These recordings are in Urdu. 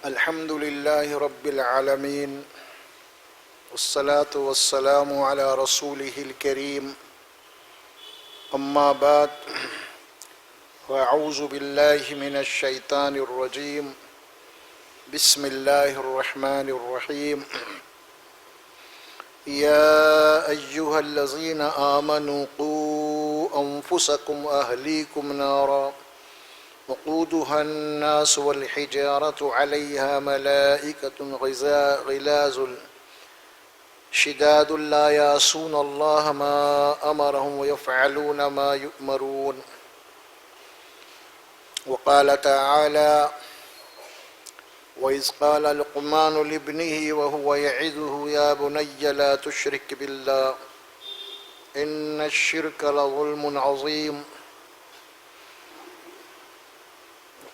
الحمد لله رب العالمين والصلاة والسلام على رسوله الكريم أما بعد فأعوذ بالله من الشيطان الرجيم بسم الله الرحمن الرحيم يا أيها الذين آمنوا قوا أنفسكم وأهليكم نارا وقودها الناس والحجارة عليها ملائكة غلاظ شداد لا يعصون الله ما أمرهم ويفعلون ما يؤمرون وقال تعالى وإذ قال لقمان لابنه وهو يعظه يا بني لا تشرك بالله إن الشرك لظلم عظيم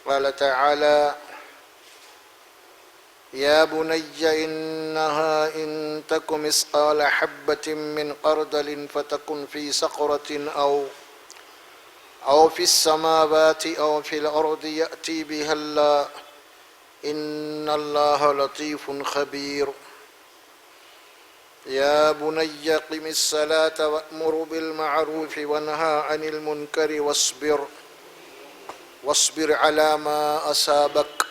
قال تعالى يا بني إنها إن تك مثقال حبة من خردل فتكن في صخرة أو في السماوات أو في الأرض يأتي بها الله إن الله لطيف خبير يا بني قم الصلاة وأمر بالمعروف وانهى عن المنكر واصبر على ما أصابك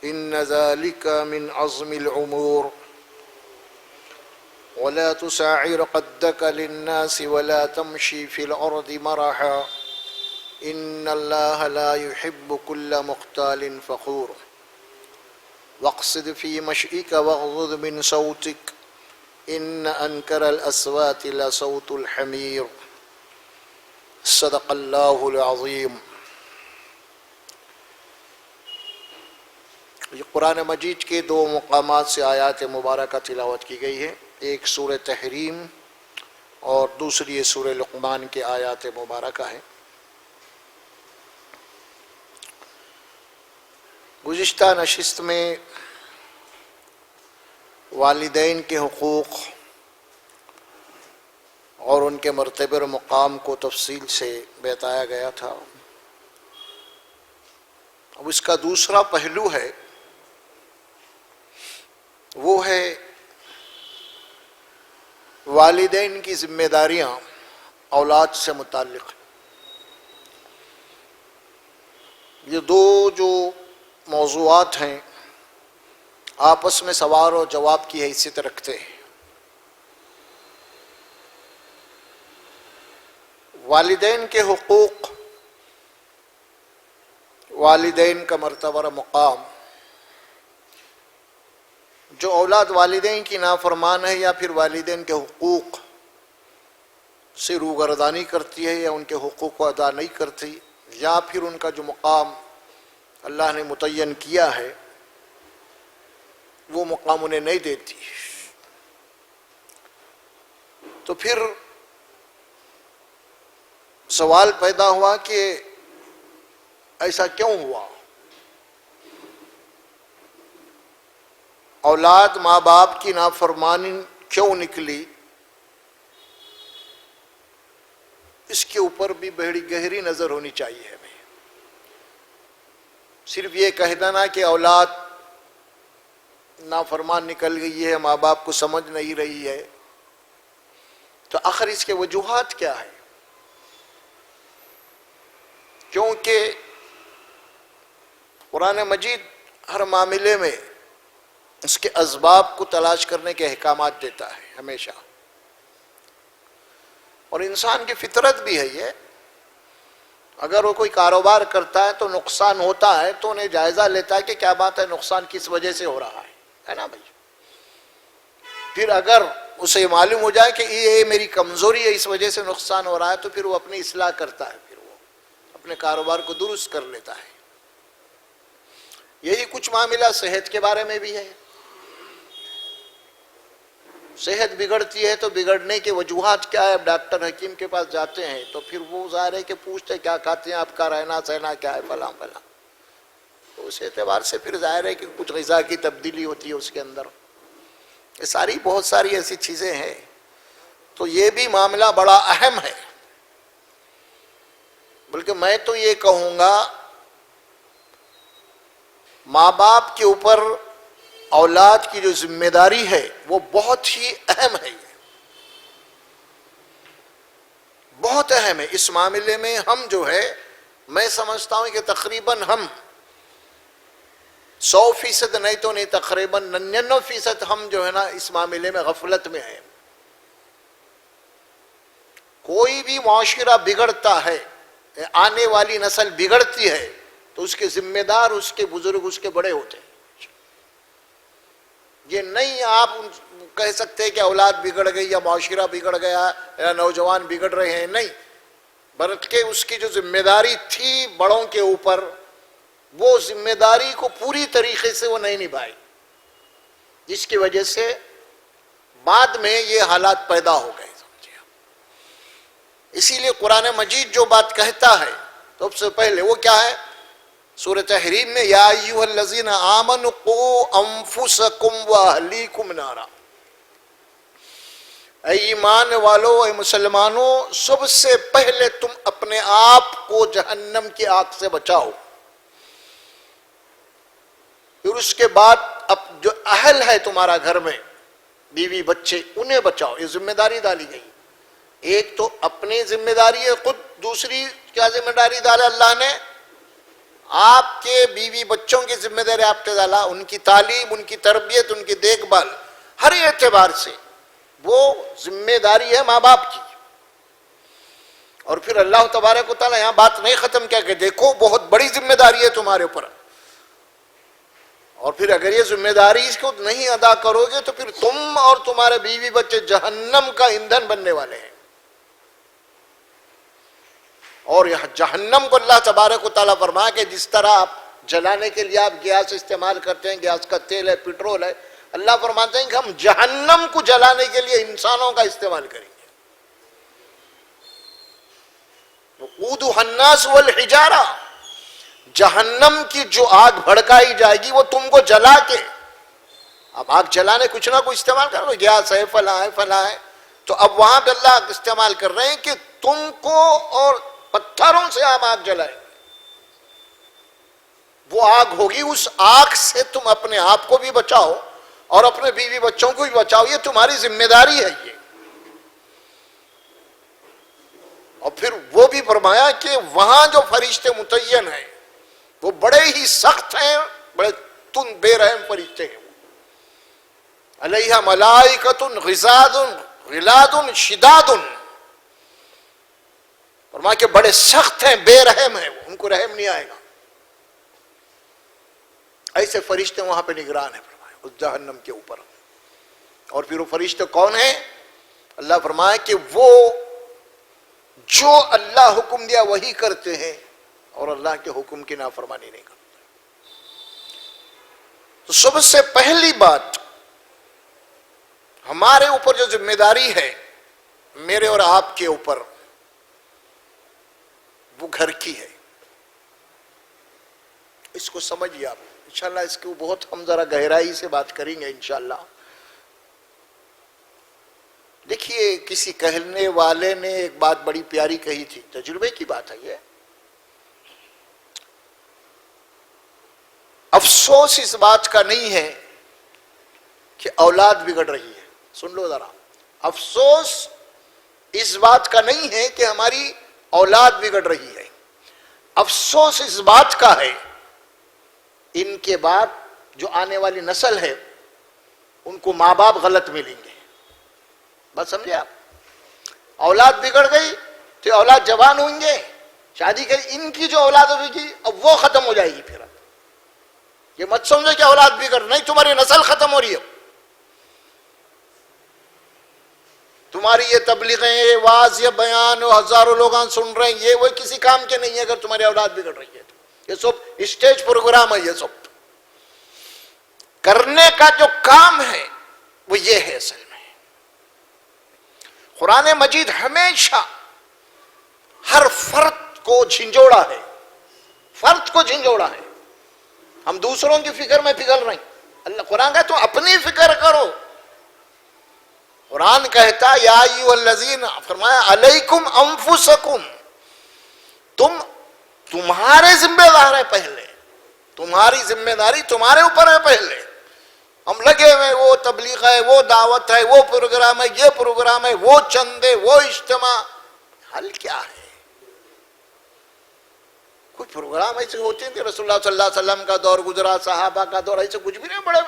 إن ذلك من عزم الأمور ولا تسعر خدك للناس ولا تمشي في الأرض مرحا إن الله لا يحب كل مختال فخور واقصد في مشيك واغضض من صوتك إن أنكر الأصوات لصوت الحمير صدق الله العظيم۔ یہ قرآن مجید کے دو مقامات سے آیات مبارکہ تلاوت کی گئی ہے، ایک سورہ تحریم اور دوسری سورہ لقمان کے آیات مبارکہ ہے۔ گزشتہ نشست میں والدین کے حقوق اور ان کے مرتبہ اور مقام کو تفصیل سے بتایا گیا تھا۔ اب اس کا دوسرا پہلو ہے، وہ ہے والدین کی ذمہ داریاں اولاد سے متعلق۔ یہ دو جو موضوعات ہیں آپس میں سوال و جواب کی حیثیت رکھتے ہیں۔ والدین کے حقوق، والدین کا مرتبہ و مقام، جو اولاد والدین کی نافرمان ہے یا پھر والدین کے حقوق سے روگردانی کرتی ہے یا ان کے حقوق کو ادا نہیں کرتی، یا پھر ان کا جو مقام اللہ نے متعین کیا ہے وہ مقام انہیں نہیں دیتی، تو پھر سوال پیدا ہوا کہ ایسا کیوں ہوا؟ اولاد ماں باپ کی نافرمانی کیوں نکلی؟ اس کے اوپر بھی بڑی گہری نظر ہونی چاہیے ہمیں۔ صرف یہ کہہ دینا کہ اولاد نافرمان نکل گئی ہے، ماں باپ کو سمجھ نہیں رہی ہے، تو آخر اس کے وجوہات کیا ہے؟ کیونکہ قرآن مجید ہر معاملے میں اس کے اسباب کو تلاش کرنے کے احکامات دیتا ہے ہمیشہ، اور انسان کی فطرت بھی ہے یہ۔ اگر وہ کوئی کاروبار کرتا ہے تو نقصان ہوتا ہے تو انہیں جائزہ لیتا ہے کہ کیا بات ہے، نقصان کس وجہ سے ہو رہا ہے نا بھائی۔ پھر اگر اسے معلوم ہو جائے کہ یہ میری کمزوری ہے، اس وجہ سے نقصان ہو رہا ہے، تو پھر وہ اپنی اصلاح کرتا ہے، پھر وہ اپنے کاروبار کو درست کر لیتا ہے۔ یہی کچھ معاملہ صحت کے بارے میں بھی ہے۔ صحت بگڑتی ہے تو بگڑنے کے وجوہات کیا ہے؟ اب ڈاکٹر حکیم کے پاس جاتے ہیں تو پھر وہ ظاہر ہے کہ پوچھتے ہیں کیا کھاتے ہیں آپ کا، رہنا سہنا کیا ہے، فلاں فلاں، تو اس اعتبار سے پھر ظاہر ہے کہ کچھ غذا کی تبدیلی ہوتی ہے اس کے اندر۔ یہ ساری بہت ساری ایسی چیزیں ہیں، تو یہ بھی معاملہ بڑا اہم ہے۔ بلکہ میں تو یہ کہوں گا ماں باپ کے اوپر اولاد کی جو ذمہ داری ہے وہ بہت ہی اہم ہے، بہت اہم ہے۔ اس معاملے میں ہم جو ہے، میں سمجھتا ہوں کہ تقریباً ہم 100% نہیں تو نہیں، تقریباً 99% ہم جو ہے نا اس معاملے میں غفلت میں ہیں۔ کوئی بھی معاشرہ بگڑتا ہے، آنے والی نسل بگڑتی ہے، تو اس کے ذمہ دار اس کے بزرگ، اس کے بڑے ہوتے ہیں۔ یہ نہیں آپ کہہ سکتے کہ اولاد بگڑ گئی یا معاشرہ بگڑ گیا یا نوجوان بگڑ رہے ہیں، نہیں، بلکہ اس کی جو ذمہ داری تھی بڑوں کے اوپر، وہ ذمہ داری کو پوری طریقے سے وہ نہیں نبھائی، جس کی وجہ سے بعد میں یہ حالات پیدا ہو گئے۔ اسی لیے قرآن مجید جو بات کہتا ہے تو سب سے پہلے وہ کیا ہے؟ سورۃ تحریم میں یا ایھا الذین آمنوا قوا انفسکم واہلیکم نارا، اے ایمان والو، اے مسلمانوں، سب سے پہلے تم اپنے آپ کو جہنم کی آگ سے بچاؤ، پھر اس کے بعد اب جو اہل ہے تمہارا گھر میں، بیوی بچے، انہیں بچاؤ۔ یہ ذمہ داری ڈالی گئی۔ ایک تو اپنی ذمہ داری ہے خود، دوسری کیا ذمہ داری ڈالا اللہ نے؟ آپ کے بیوی بچوں کی ذمہ داری آپ پہ ڈالا، ان کی تعلیم، ان کی تربیت، ان کی دیکھ بھال، ہر اعتبار سے وہ ذمہ داری ہے ماں باپ کی۔ اور پھر اللہ تبارک و تعالیٰ یہاں بات نہیں ختم کیا کہ دیکھو بہت بڑی ذمہ داری ہے تمہارے اوپر، اور پھر اگر یہ ذمہ داری اس کو نہیں ادا کرو گے تو پھر تم اور تمہارے بیوی بچے جہنم کا ایندھن بننے والے ہیں۔ اور یہ جہنم کو اللہ تبارک و تعالیٰ فرمایا کہ جس طرح آپ جلانے کے لیے آپ گیس استعمال کرتے ہیں، گیس کا تیل ہے، پیٹرول ہے، اللہ فرماتے ہیں کہ ہم جہنم کو جلانے کے لیے انسانوں کا استعمال کریں گے۔ وقودها الناس والحجارہ، جہنم کی جو آگ بھڑکائی جائے گی وہ تم کو جلا کے، اب آگ جلانے کچھ نہ کچھ استعمال کرو، گیس ہے، فلاں ہے، فلاں ہے، تو اب وہاں پہ اللہ استعمال کر رہے ہیں کہ تم کو اور پتھروں سے آپ آگ جلائیں، وہ آگ ہوگی، اس آگ سے تم اپنے آپ کو بھی بچاؤ اور اپنے بیوی بچوں کو بھی بچاؤ، یہ تمہاری ذمہ داری ہے یہ۔ اور پھر وہ بھی فرمایا کہ وہاں جو فرشتے متعین ہیں وہ بڑے ہی سخت ہیں، بڑے تند بے رحم فرشتے ہیں، علیہا ملائکۃ غضاض غلاظ شداد، فرمایا کہ بڑے سخت ہیں، بے رحم ہیں، ان کو رحم نہیں آئے گا۔ ایسے فرشتے وہاں پہ نگران ہیں فرمایا اس جہنم کے اوپر۔ اور پھر وہ فرشتے کون ہیں؟ اللہ فرمایا کہ وہ جو اللہ حکم دیا وہی کرتے ہیں اور اللہ کے حکم کی نافرمانی نہیں کرتے۔ تو سب سے پہلی بات ہمارے اوپر جو ذمہ داری ہے، میرے اور آپ کے اوپر، وہ گھر کی ہے۔ اس کو سمجھیے آپ، انشاءاللہ اس کو بہت ہم ذرا گہرائی سے بات کریں گے انشاءاللہ۔ دیکھیے کسی کہنے والے نے ایک بات بڑی پیاری کہی تھی، تجربے کی بات ہے یہ۔ افسوس اس بات کا نہیں ہے کہ اولاد بگڑ رہی ہے، سن لو ذرا، افسوس اس بات کا نہیں ہے کہ ہماری اولاد بگڑ رہی ہے، افسوس اس بات کا ہے ان کے بعد جو آنے والی نسل ہے ان کو ماں باپ غلط ملیں گے۔ بات سمجھے آپ؟ اولاد بگڑ گئی تو اولاد جوان ہوئیں گے، شادی کری، ان کی جو اولاد ہوگی اب وہ ختم ہو جائے گی۔ پھر اب یہ مت سمجھو کہ اولاد بگڑ نہیں، تمہاری نسل ختم ہو رہی ہے، تمہاری یہ تبلیغیں، یہ واعظ، یہ بیان ہزاروں لوگ سن رہے ہیں، یہ وہ کسی کام کے نہیں ہے اگر تمہاری اولاد بگڑ رہی ہے تو۔ یہ سب اسٹیج پروگرام ہے، یہ سب کرنے کا جو کام ہے وہ یہ ہے۔ اصل میں قرآن مجید ہمیشہ ہر فرد کو جھنجھوڑا ہے، فرد کو جھنجھوڑا ہے۔ ہم دوسروں کی فکر میں پگھل رہے ہیں، اللہ قرآن کہتا تو اپنی فکر کرو۔ قرآن کہتا یا ایھا الذین، فرمایا علیکم انفسکم، تمہارے ذمہ دار ہے پہلے، تمہاری ذمہ داری تمہارے اوپر ہے پہلے. ہم لگے ہوئے وہ تبلیغ ہے، وہ دعوت ہے، وہ پروگرام ہے، یہ پروگرام ہے، وہ چندے، وہ اجتماع. حل کیا ہے؟ کوئی پروگرام ایسے ہوتے ہیں. رسول اللہ صلی اللہ علیہ وسلم کا دور گزرا، صحابہ کا دور، ایسے کچھ بھی نہیں بڑے.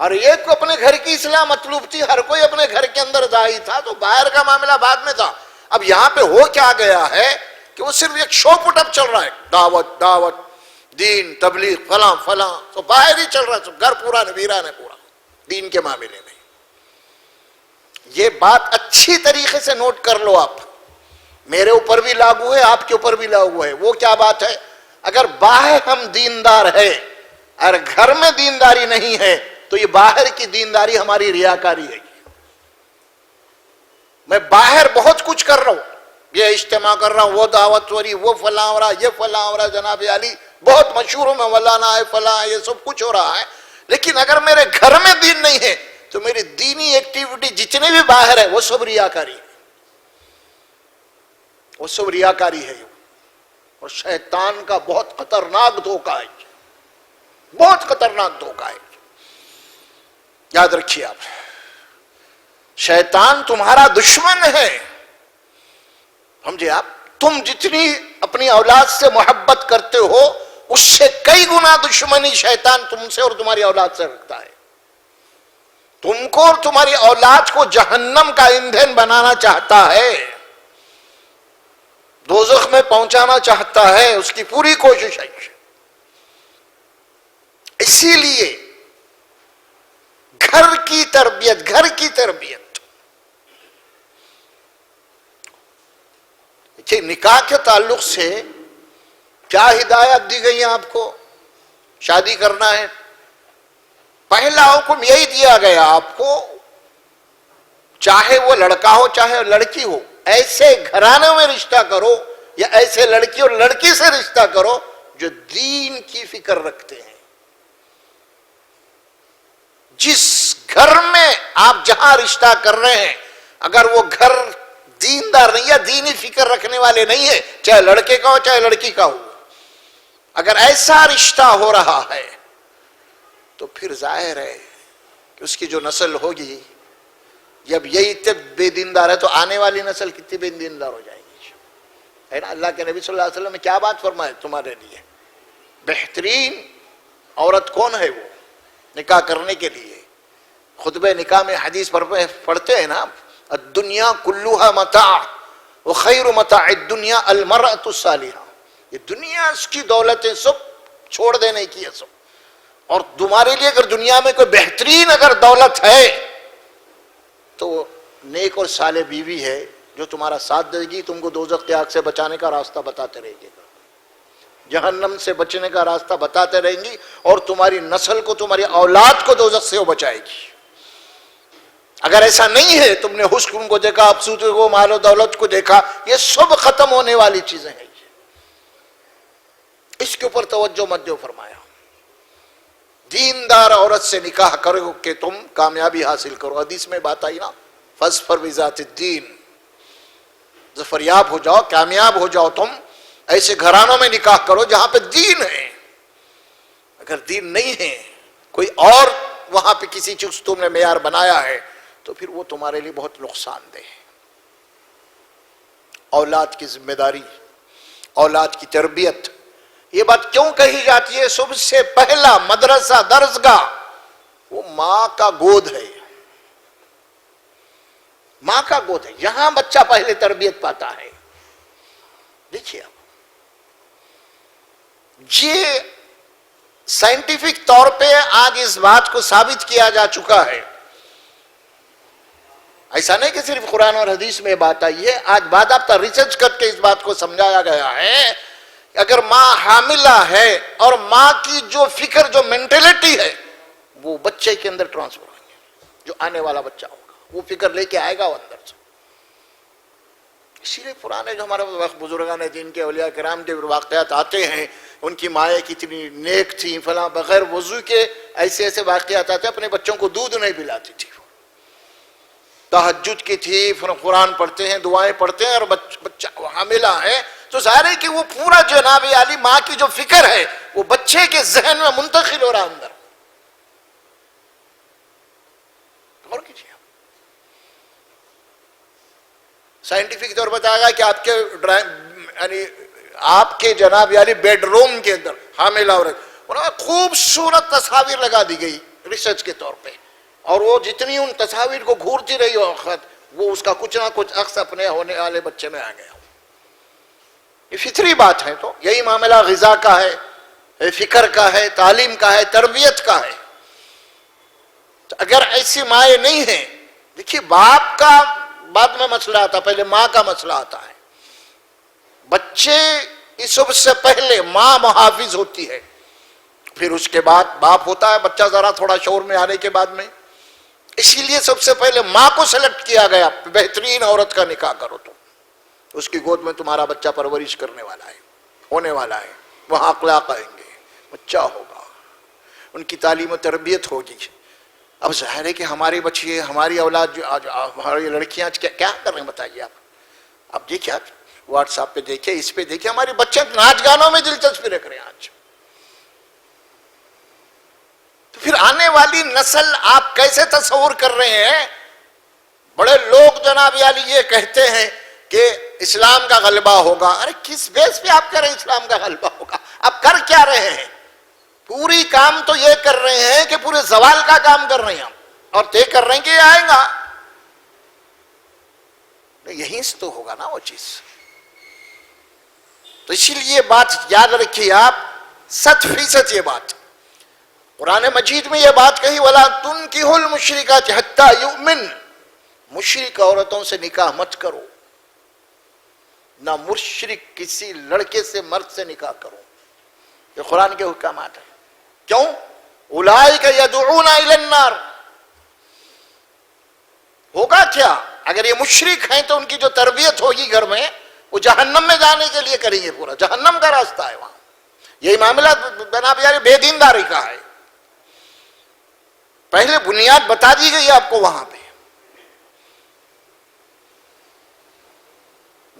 ہر ایک کو اپنے گھر کی اصلاح مطلوب تھی، ہر کوئی اپنے گھر کے اندر داعی تھا، تو باہر کا معاملہ بعد میں تھا. اب یہاں پہ ہو کیا گیا ہے کہ وہ صرف ایک شو پٹ اپ چل رہا ہے، دعوت دعوت، دین، تبلیغ، فلاں فلاں، تو باہر ہی چل رہا ہے، گھر پورا ویران ہے پورا دین کے معاملے میں. یہ بات اچھی طریقے سے نوٹ کر لو آپ، میرے اوپر بھی لاگو ہے، آپ کے اوپر بھی لاگو ہے. وہ کیا بات ہے؟ اگر باہر ہم دیندار ہے اور گھر میں دینداری نہیں ہے تو یہ باہر کی دینداری ہماری ریاکاری ہے. میں باہر بہت کچھ کر رہا ہوں، یہ اجتماع کر رہا ہوں، وہ دعوت ہو رہی، وہ فلاں ہو رہا، یہ فلاں ہو رہا، جناب علی بہت مشہور ہوں میں، مولانا ہے، فلاں ہے، یہ سب کچھ ہو رہا ہے. لیکن اگر میرے گھر میں دین نہیں ہے تو میری دینی ایکٹیویٹی جتنے بھی باہر ہے وہ سب ریاکاری ہے، وہ سب ریاکاری ہے. اور شیطان کا بہت خطرناک دھوکہ ہے، بہت خطرناک دھوکہ ہے. یاد رکھیے آپ، شیطان تمہارا دشمن ہے. سمجھے آپ؟ تم جتنی اپنی اولاد سے محبت کرتے ہو اس سے کئی گنا دشمنی شیطان تم سے اور تمہاری اولاد سے رکھتا ہے. تم کو اور تمہاری اولاد کو جہنم کا ایندھن بنانا چاہتا ہے، دوزخ میں پہنچانا چاہتا ہے، اس کی پوری کوشش ہے. اسی لیے گھر کی تربیت نکاح کے تعلق سے کیا ہدایت دی گئی ہے آپ کو؟ شادی کرنا ہے، پہلا حکم یہی دیا گیا آپ کو، چاہے وہ لڑکا ہو چاہے لڑکی ہو، ایسے گھرانوں میں رشتہ کرو یا ایسے لڑکی اور لڑکی سے رشتہ کرو جو دین کی فکر رکھتے ہیں. جس گھر میں آپ جہاں رشتہ کر رہے ہیں اگر وہ گھر دیندار نہیں یا دینی فکر رکھنے والے نہیں ہے، چاہے لڑکے کا ہو چاہے لڑکی کا ہو، اگر ایسا رشتہ ہو رہا ہے تو پھر ظاہر ہے کہ اس کی جو نسل ہوگی، جب یہی طب بے دیندار ہے تو آنے والی نسل کتنی بے دیندار ہو جائے گی. ہے نا؟ اللہ کے نبی صلی اللہ علیہ وسلم نے کیا بات فرمائے تمہارے لیے؟ بہترین عورت کون ہے؟ وہ نکاح کرنے کے لیے خطبہ نکاح میں حدیث پڑھتے ہیں نا، الدنیا کلها متاع وخیر متاع الدنیا المرأة الصالحہ. یہ دنیا اس کی دولتیں سب چھوڑ دینے کی ہے سب، اور تمہارے لیے اگر دنیا میں کوئی بہترین اگر دولت ہے تو نیک اور صالح بیوی ہے جو تمہارا ساتھ دے گی، تم کو دوزخ کی آگ سے بچانے کا راستہ بتاتے رہے گی، جہنم سے بچنے کا راستہ بتاتے رہیں گی، اور تمہاری نسل کو، تمہاری اولاد کو دوزخ سے وہ بچائے گی. اگر ایسا نہیں ہے، تم نے حسن کو دیکھا، افسوس کو، مال و دولت کو دیکھا، یہ سب ختم ہونے والی چیزیں ہیں. اس کے اوپر توجہ مت دو. فرمایا دیندار عورت سے نکاح کرو کہ تم کامیابی حاصل کرو. حدیث میں بات آئی نا، فاظفر بذات الدین، ظفریاب ہو جاؤ، کامیاب ہو جاؤ. تم ایسے گھرانوں میں نکاح کرو جہاں پہ دین ہے. اگر دین نہیں ہے، کوئی اور وہاں پہ کسی چیز تم نے معیار بنایا ہے تو پھر وہ تمہارے لیے بہت نقصان دہ ہے. اولاد کی ذمہ داری، اولاد کی تربیت، یہ بات کیوں کہی جاتی ہے؟ سب سے پہلا مدرسہ، درسگاہ وہ ماں کا گود ہے. ماں کا گود ہے، یہاں بچہ پہلے تربیت پاتا ہے. دیکھیے آپ، یہ سائنٹیفک طور پہ آج اس بات کو ثابت کیا جا چکا ہے. ایسا نہیں کہ صرف قرآن اور حدیث میں بات آئی ہے، آج باضابطہ ریسرچ کر کے اس بات کو سمجھایا گیا ہے کہ اگر ماں حاملہ ہے اور ماں کی جو فکر، جو مینٹلٹی ہے وہ بچے کے اندر ٹرانسفر ہوگی. جو آنے والا بچہ ہوگا وہ فکر لے کے آئے گا وہ اندر سے. اسی لیے پرانے جو ہمارے وقت بزرگان دین کے اولیاء کرام کے واقعات آتے ہیں، ان کی مائیں کتنی نیک تھیں، فلاں، بغیر وضو کے ایسے ایسے واقعات آتے، اپنے بچوں کو دودھ نہیں پلاتی تھی، تہجد کی تھی، قرآن پڑھتے ہیں، دعائیں پڑھتے ہیں، اور بچہ حاملہ ہے تو ظاہر ہے کہ وہ پورا جناب عالی ماں کی جو فکر ہے وہ بچے کے ذہن میں منتقل ہو رہا اندر. غور کیجیے. سائنٹیفک طور پر بتایا گیا کہ آپ کے یعنی آپ کے جناب عالی بیڈ روم کے اندر حاملہ عورت خوبصورت تصاویر لگا دی گئی ریسرچ کے طور پہ, اور وہ جتنی ان تصاویر کو گھورتی رہی وقت وہ اس کا کچھ نہ کچھ عکس اپنے ہونے والے بچے میں آ گیا. یہ فطری بات ہے. تو یہی معاملہ غذا کا ہے, فکر کا ہے, تعلیم کا ہے, تربیت کا ہے. اگر ایسی مائیں نہیں ہیں, دیکھیے باپ کا بعد میں مسئلہ آتا, پہلے ماں کا مسئلہ آتا ہے. بچے سب سے پہلے ماں محافظ ہوتی ہے, پھر اس کے بعد باپ ہوتا ہے. بچہ ذرا تھوڑا شعور میں آنے کے بعد میں, اسی لیے سب سے پہلے ماں کو سلیکٹ کیا گیا. بہترین عورت کا نکاح کرو تم, اس کی گود میں تمہارا بچہ پرورش کرنے والا ہے, ہونے والا ہے. وہاں اخلاق آئیں گے, بچہ ہوگا, ان کی تعلیم و تربیت ہوگی. اب ظاہر ہے کہ ہمارے بچے, ہماری اولاد, جو ہماری لڑکیاں کیا کر رہے ہیں بتائیے آپ. اب دیکھیے, آپ واٹس ایپ پہ دیکھیں, اس پہ دیکھیں, ہمارے بچے ناچ گانوں میں دلچسپی رکھ رہے ہیں آج. تو پھر آنے والی نسل آپ کیسے تصور کر رہے ہیں؟ بڑے لوگ جناب عالی یہ کہتے ہیں کہ اسلام کا غلبہ ہوگا. ارے کس بیس پہ آپ کہہ رہے ہیں اسلام کا غلبہ ہوگا؟ آپ کر کیا رہے ہیں؟ پوری کام تو یہ کر رہے ہیں کہ پورے زوال کا کام کر رہے ہیں ہم, اور طے کر رہے ہیں کہ یہ آئے گا. یہیں سے تو ہوگا نا وہ چیز. تو اسی لیے بات یاد رکھیے آپ, 100% یہ بات قرآن مجید میں یہ بات کہی, وَلَا تُنْكِحُوا الْمُشْرِكَاتِ حَتَّى يُؤْمِنْ. مشرک عورتوں سے نکاح مت کرو, نہ مشرک کسی لڑکے سے, مرد سے نکاح کرو. یہ قرآن کے حکامات ہیں. کیوں؟ اولئک یدعون الی النار. ہوگا کیا اگر یہ مشرک ہیں؟ تو ان کی جو تربیت ہوگی گھر میں, وہ جہنم میں جانے کے لیے کریں گے. پورا جہنم کا راستہ ہے وہاں. یہی معاملہ جناب یار بے دینداری کا ہے. پہلے بنیاد بتا دی گئی آپ کو وہاں پہ.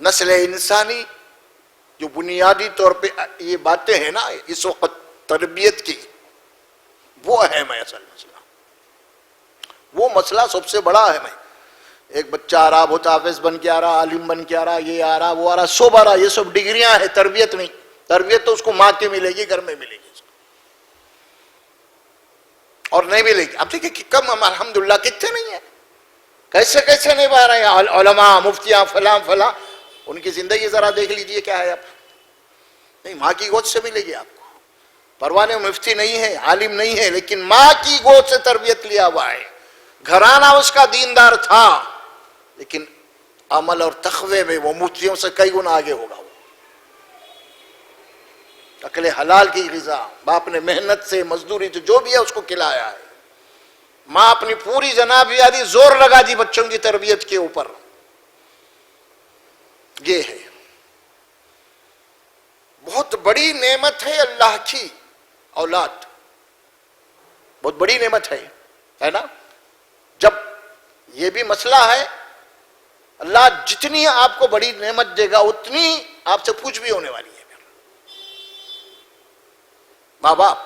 نسل انسانی جو بنیادی طور پہ یہ باتیں ہیں نا اس وقت تربیت کی, وہ اہم ہے اصل مسئلہ. وہ مسئلہ سب سے بڑا اہم ہے. ایک بچہ آ رہا, بہت حافظ بن کے آ رہا, عالم بن کے آ رہا, یہ آ رہا, وہ آ رہا, سب آ رہا, یہ سب ڈگریاں ہیں, تربیت نہیں. تربیت تو اس کو ماں کی ملے گی, گھر میں ملے گی, اور نہیں ملے گی. اب دیکھیں کہ کم ہم الحمدللہ کتنے نہیں ہیں, کیسے کیسے نہیں پا رہے ہیں علماء, مفتیاں, فلاں فلاں. ان کی زندگی ذرا دیکھ لیجئے کیا ہے. اب نہیں, ماں کی گود سے ملے گی آپ کو. پروانے مفتی نہیں ہے, عالم نہیں ہے, لیکن ماں کی گود سے تربیت لیا ہوا ہے. گھرانہ اس کا دیندار تھا, لیکن عمل اور تقوی میں وہ مفتیوں سے کئی گنا آگے ہوگا. اکل حلال کی غذا باپ نے محنت سے, مزدوری سے جو بھی ہے اس کو کھلایا ہے. ماں اپنی پوری جناب یاری زور لگا دی بچوں کی تربیت کے اوپر. یہ ہے بہت بڑی نعمت ہے اللہ کی اولاد, بہت بڑی نعمت ہے نا. جب یہ بھی مسئلہ ہے, اللہ جتنی آپ کو بڑی نعمت دے گا اتنی آپ سے پوچھ بھی ہونے والی ہے. ماں باپ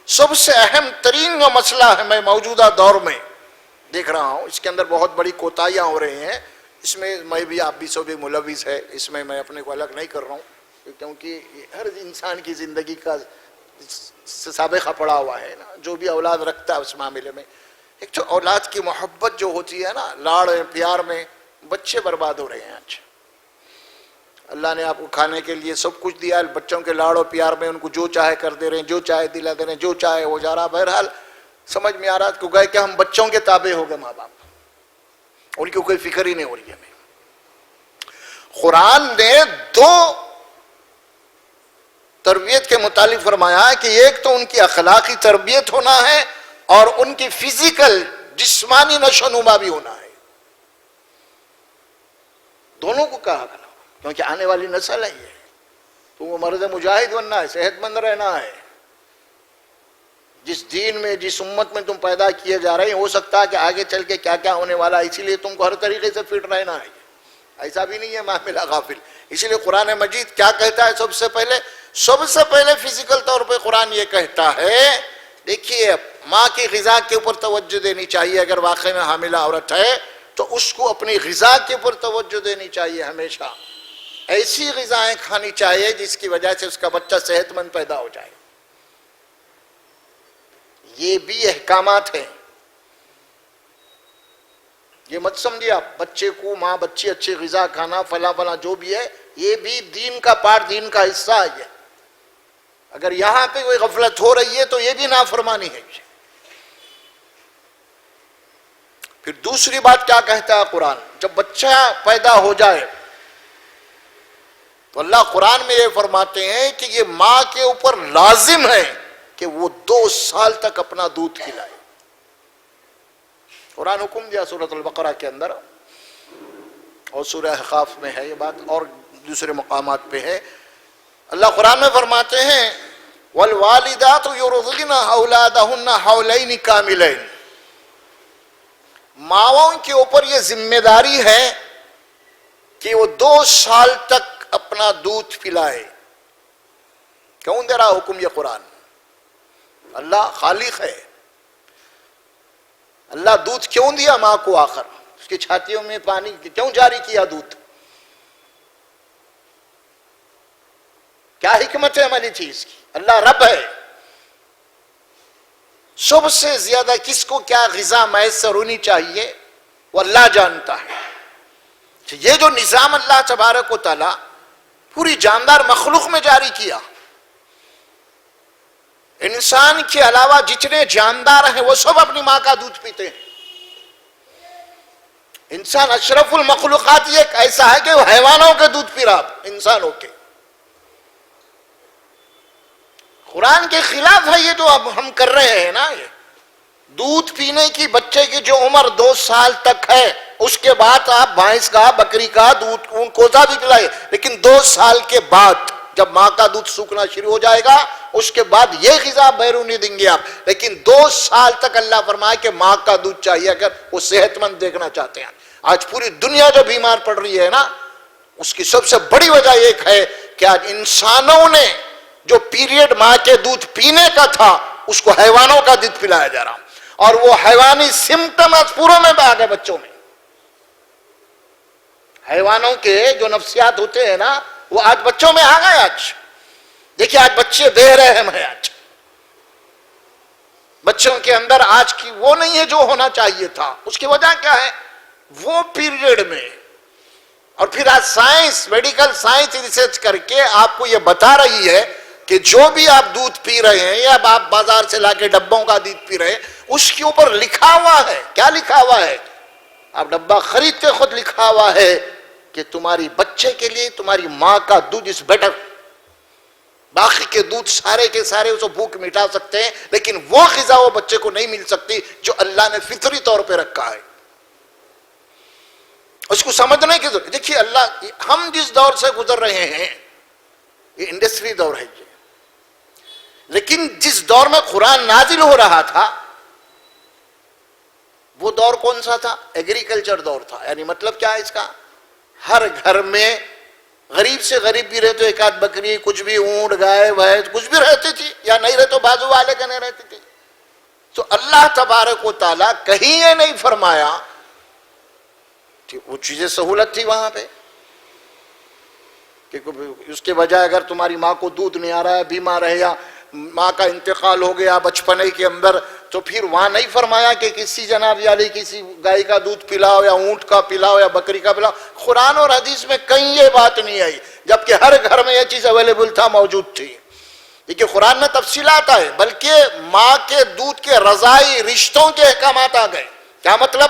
سب سے اہم ترین جو مسئلہ ہے, میں موجودہ دور میں دیکھ رہا ہوں, اس کے اندر بہت بڑی کوتاہیاں ہو رہی ہیں. اس میں میں بھی, آپ بھی سب بھی ملوث ہے, اس میں میں اپنے کو الگ نہیں کر رہا ہوں, کیونکہ ہر انسان کی زندگی کا سابقہ پڑا ہوا ہے نا. جو بھی اولاد رکھتا ہے اس معاملے میں, ایک تو اولاد کی محبت جو ہوتی ہے نا, لاڑ پیار میں بچے برباد ہو رہے ہیں آج. اللہ نے آپ کو کھانے کے لیے سب کچھ دیا ہے, بچوں کے لاڑ و پیار میں ان کو جو چاہے کر دے رہے ہیں, جو چاہے دلا دے رہے ہیں, جو چاہے ہو جا رہا. بہرحال سمجھ میں آ رہا کہ گئے کہ ہم بچوں کے تابع ہو گئے ماں باپ, ان کی کوئی فکر ہی نہیں ہو رہی ہمیں. قرآن نے دو تربیت کے متعلق فرمایا ہے کہ ایک تو ان کی اخلاقی تربیت ہونا ہے, اور ان کی فزیکل جسمانی نشو و نما بھی ہونا ہے. دونوں کو کہا گیا, کیونکہ آنے والی نسل ہے یہ. تو وہ مرد مجاہد بننا ہے, صحت مند رہنا ہے. جس دین میں, جس امت میں تم پیدا کیے جا رہے ہیں, ہو سکتا ہے کہ آگے چل کے کیا کیا ہونے والا ہے, اسی لیے تم کو ہر طریقے سے فٹ رہنا ہے. ایسا بھی نہیں ہے معاملہ غافل. اسی لیے قرآن مجید کیا کہتا ہے؟ سب سے پہلے فزیکل طور پہ قرآن یہ کہتا ہے دیکھیے ماں کی غذا کے اوپر توجہ دینی چاہیے. اگر واقعی میں حاملہ عورت ہے تو اس کو اپنی غذا کے اوپر توجہ دینی چاہیے. ہمیشہ ایسی غذائیں کھانی چاہیے جس کی وجہ سے اس کا بچہ صحت مند پیدا ہو جائے. یہ بھی احکامات ہیں. یہ مت سمجھیے آپ بچے کو ماں بچی اچھی غذا کھانا فلاں جو بھی ہے یہ بھی دین کا پارٹ، دین کا حصہ ہے. اگر یہاں پہ کوئی غفلت ہو رہی ہے تو یہ بھی نافرمانی ہے. پھر دوسری بات کیا کہتا ہے قرآن؟ جب بچہ پیدا ہو جائے تو اللہ قرآن میں یہ فرماتے ہیں کہ یہ ماں کے اوپر لازم ہے کہ وہ 2 سال تک اپنا دودھ پلائے. قرآن حکم دیا سورۃ البقرہ کے اندر، اور سورہ احقاف میں ہے یہ بات، اور دوسرے مقامات پہ ہے. اللہ قرآن میں فرماتے ہیں والوالدات یرضعن اولادہن حولین کاملین. ماؤں کے اوپر یہ ذمہ داری ہے کہ وہ 2 سال تک اپنا دودھ پلائے. کون دے رہا حکم؟ یہ قرآن. اللہ خالق ہے. اللہ دودھ کیوں دیا ماں کو؟ آخر اس کی چھاتیوں میں پانی کیوں جاری کیا؟ دودھ کیا حکمت ہے عملی چیز کی؟ اللہ رب ہے. سب سے زیادہ کس کو کیا غذا میسر ہونی چاہیے وہ اللہ جانتا ہے. یہ جو نظام اللہ تبارک و تعالی پوری جاندار مخلوق میں جاری کیا، انسان کے علاوہ جتنے جاندار ہیں وہ سب اپنی ماں کا دودھ پیتے ہیں. انسان اشرف المخلوقات یہ ایسا ہے کہ وہ حیوانوں کے دودھ پی رہا انسانوں کے. قرآن کے خلاف ہے یہ جو اب ہم کر رہے ہیں نا. یہ دودھ پینے کی بچے کی جو عمر 2 سال تک ہے اس کے بعد آپ بھینس کا بکری کا دودھ اون کوزہ بھی پلائے، لیکن 2 سال کے بعد جب ماں کا دودھ سوکھنا شروع ہو جائے گا اس کے بعد یہ غذا بیرونی دیں گے آپ. لیکن 2 سال تک اللہ فرمائے کہ ماں کا دودھ چاہیے اگر وہ صحت مند دیکھنا چاہتے ہیں. آج پوری دنیا جو بیمار پڑ رہی ہے نا اس کی سب سے بڑی وجہ ایک ہے کہ آج انسانوں نے جو پیریڈ ماں کے دودھ پینے کا تھا اس کو حیوانوں کا دودھ پلایا جا رہا، اور وہ حیوانی سمٹم آج پوروں میں آ گئے بچوں میں. حیوانوں کے جو نفسیات ہوتے ہیں نا وہ آج بچوں میں آ گئے. آج دیکھیے آج بچے بے رحم ہیں. آج بچوں کے اندر آج کی وہ نہیں ہے جو ہونا چاہیے تھا. اس کی وجہ کیا ہے؟ وہ پیریڈ میں. اور پھر آج سائنس، میڈیکل سائنس ریسرچ کر کے آپ کو یہ بتا رہی ہے کہ جو بھی آپ دودھ پی رہے ہیں یا آپ بازار سے لا کے ڈبوں کا دودھ پی رہے ہیں اس کے اوپر لکھا ہوا ہے. کیا لکھا ہوا ہے؟ آپ ڈبہ خریدتے خود لکھا ہوا ہے کہ تمہاری بچے کے لیے تمہاری ماں کا دودھ از بیٹر. باقی کے دودھ سارے کے سارے اسے بھوک مٹا سکتے ہیں لیکن وہ غذا وہ بچے کو نہیں مل سکتی جو اللہ نے فطری طور پہ رکھا ہے. اس کو سمجھنے کی ضرورت. دیکھیے اللہ، ہم جس دور سے گزر رہے ہیں یہ انڈسٹری دور ہے یہ، لیکن جس دور میں قرآن نازل ہو رہا تھا وہ دور کون سا تھا؟ ایگریکلچر دور تھا. یعنی مطلب کیا ہے اس کا؟ ہر گھر میں غریب سے غریب بھی رہتے، ایک آدھ بکری، کچھ بھی اونٹ گائے بھینس کچھ بھی رہتی تھی، یا نہیں رہے تو بازو والے کے نہیں رہتی تھی. تو اللہ تبارک و تعالیٰ کہیں یہ نہیں فرمایا کہ وہ چیزیں سہولت تھی وہاں پہ کہ اس کے بجائے اگر تمہاری ماں کو دودھ نہیں آ رہا ہے، بیمار ہے، یا ماں کا انتقال ہو گیا بچپنے کے اندر، تو پھر وہاں نہیں فرمایا کہ کسی جناب یعنی کسی گائے کا دودھ پلاؤ یا اونٹ کا پلاؤ یا بکری کا پلاؤ. قرآن اور حدیث میں کہیں یہ بات نہیں آئی، جبکہ ہر گھر میں یہ چیز اویلیبل تھا، موجود تھی. دیکھیے قرآن میں تفصیلات آئے، بلکہ ماں کے دودھ کے رضاعی رشتوں کے احکامات آ گئے. کیا مطلب؟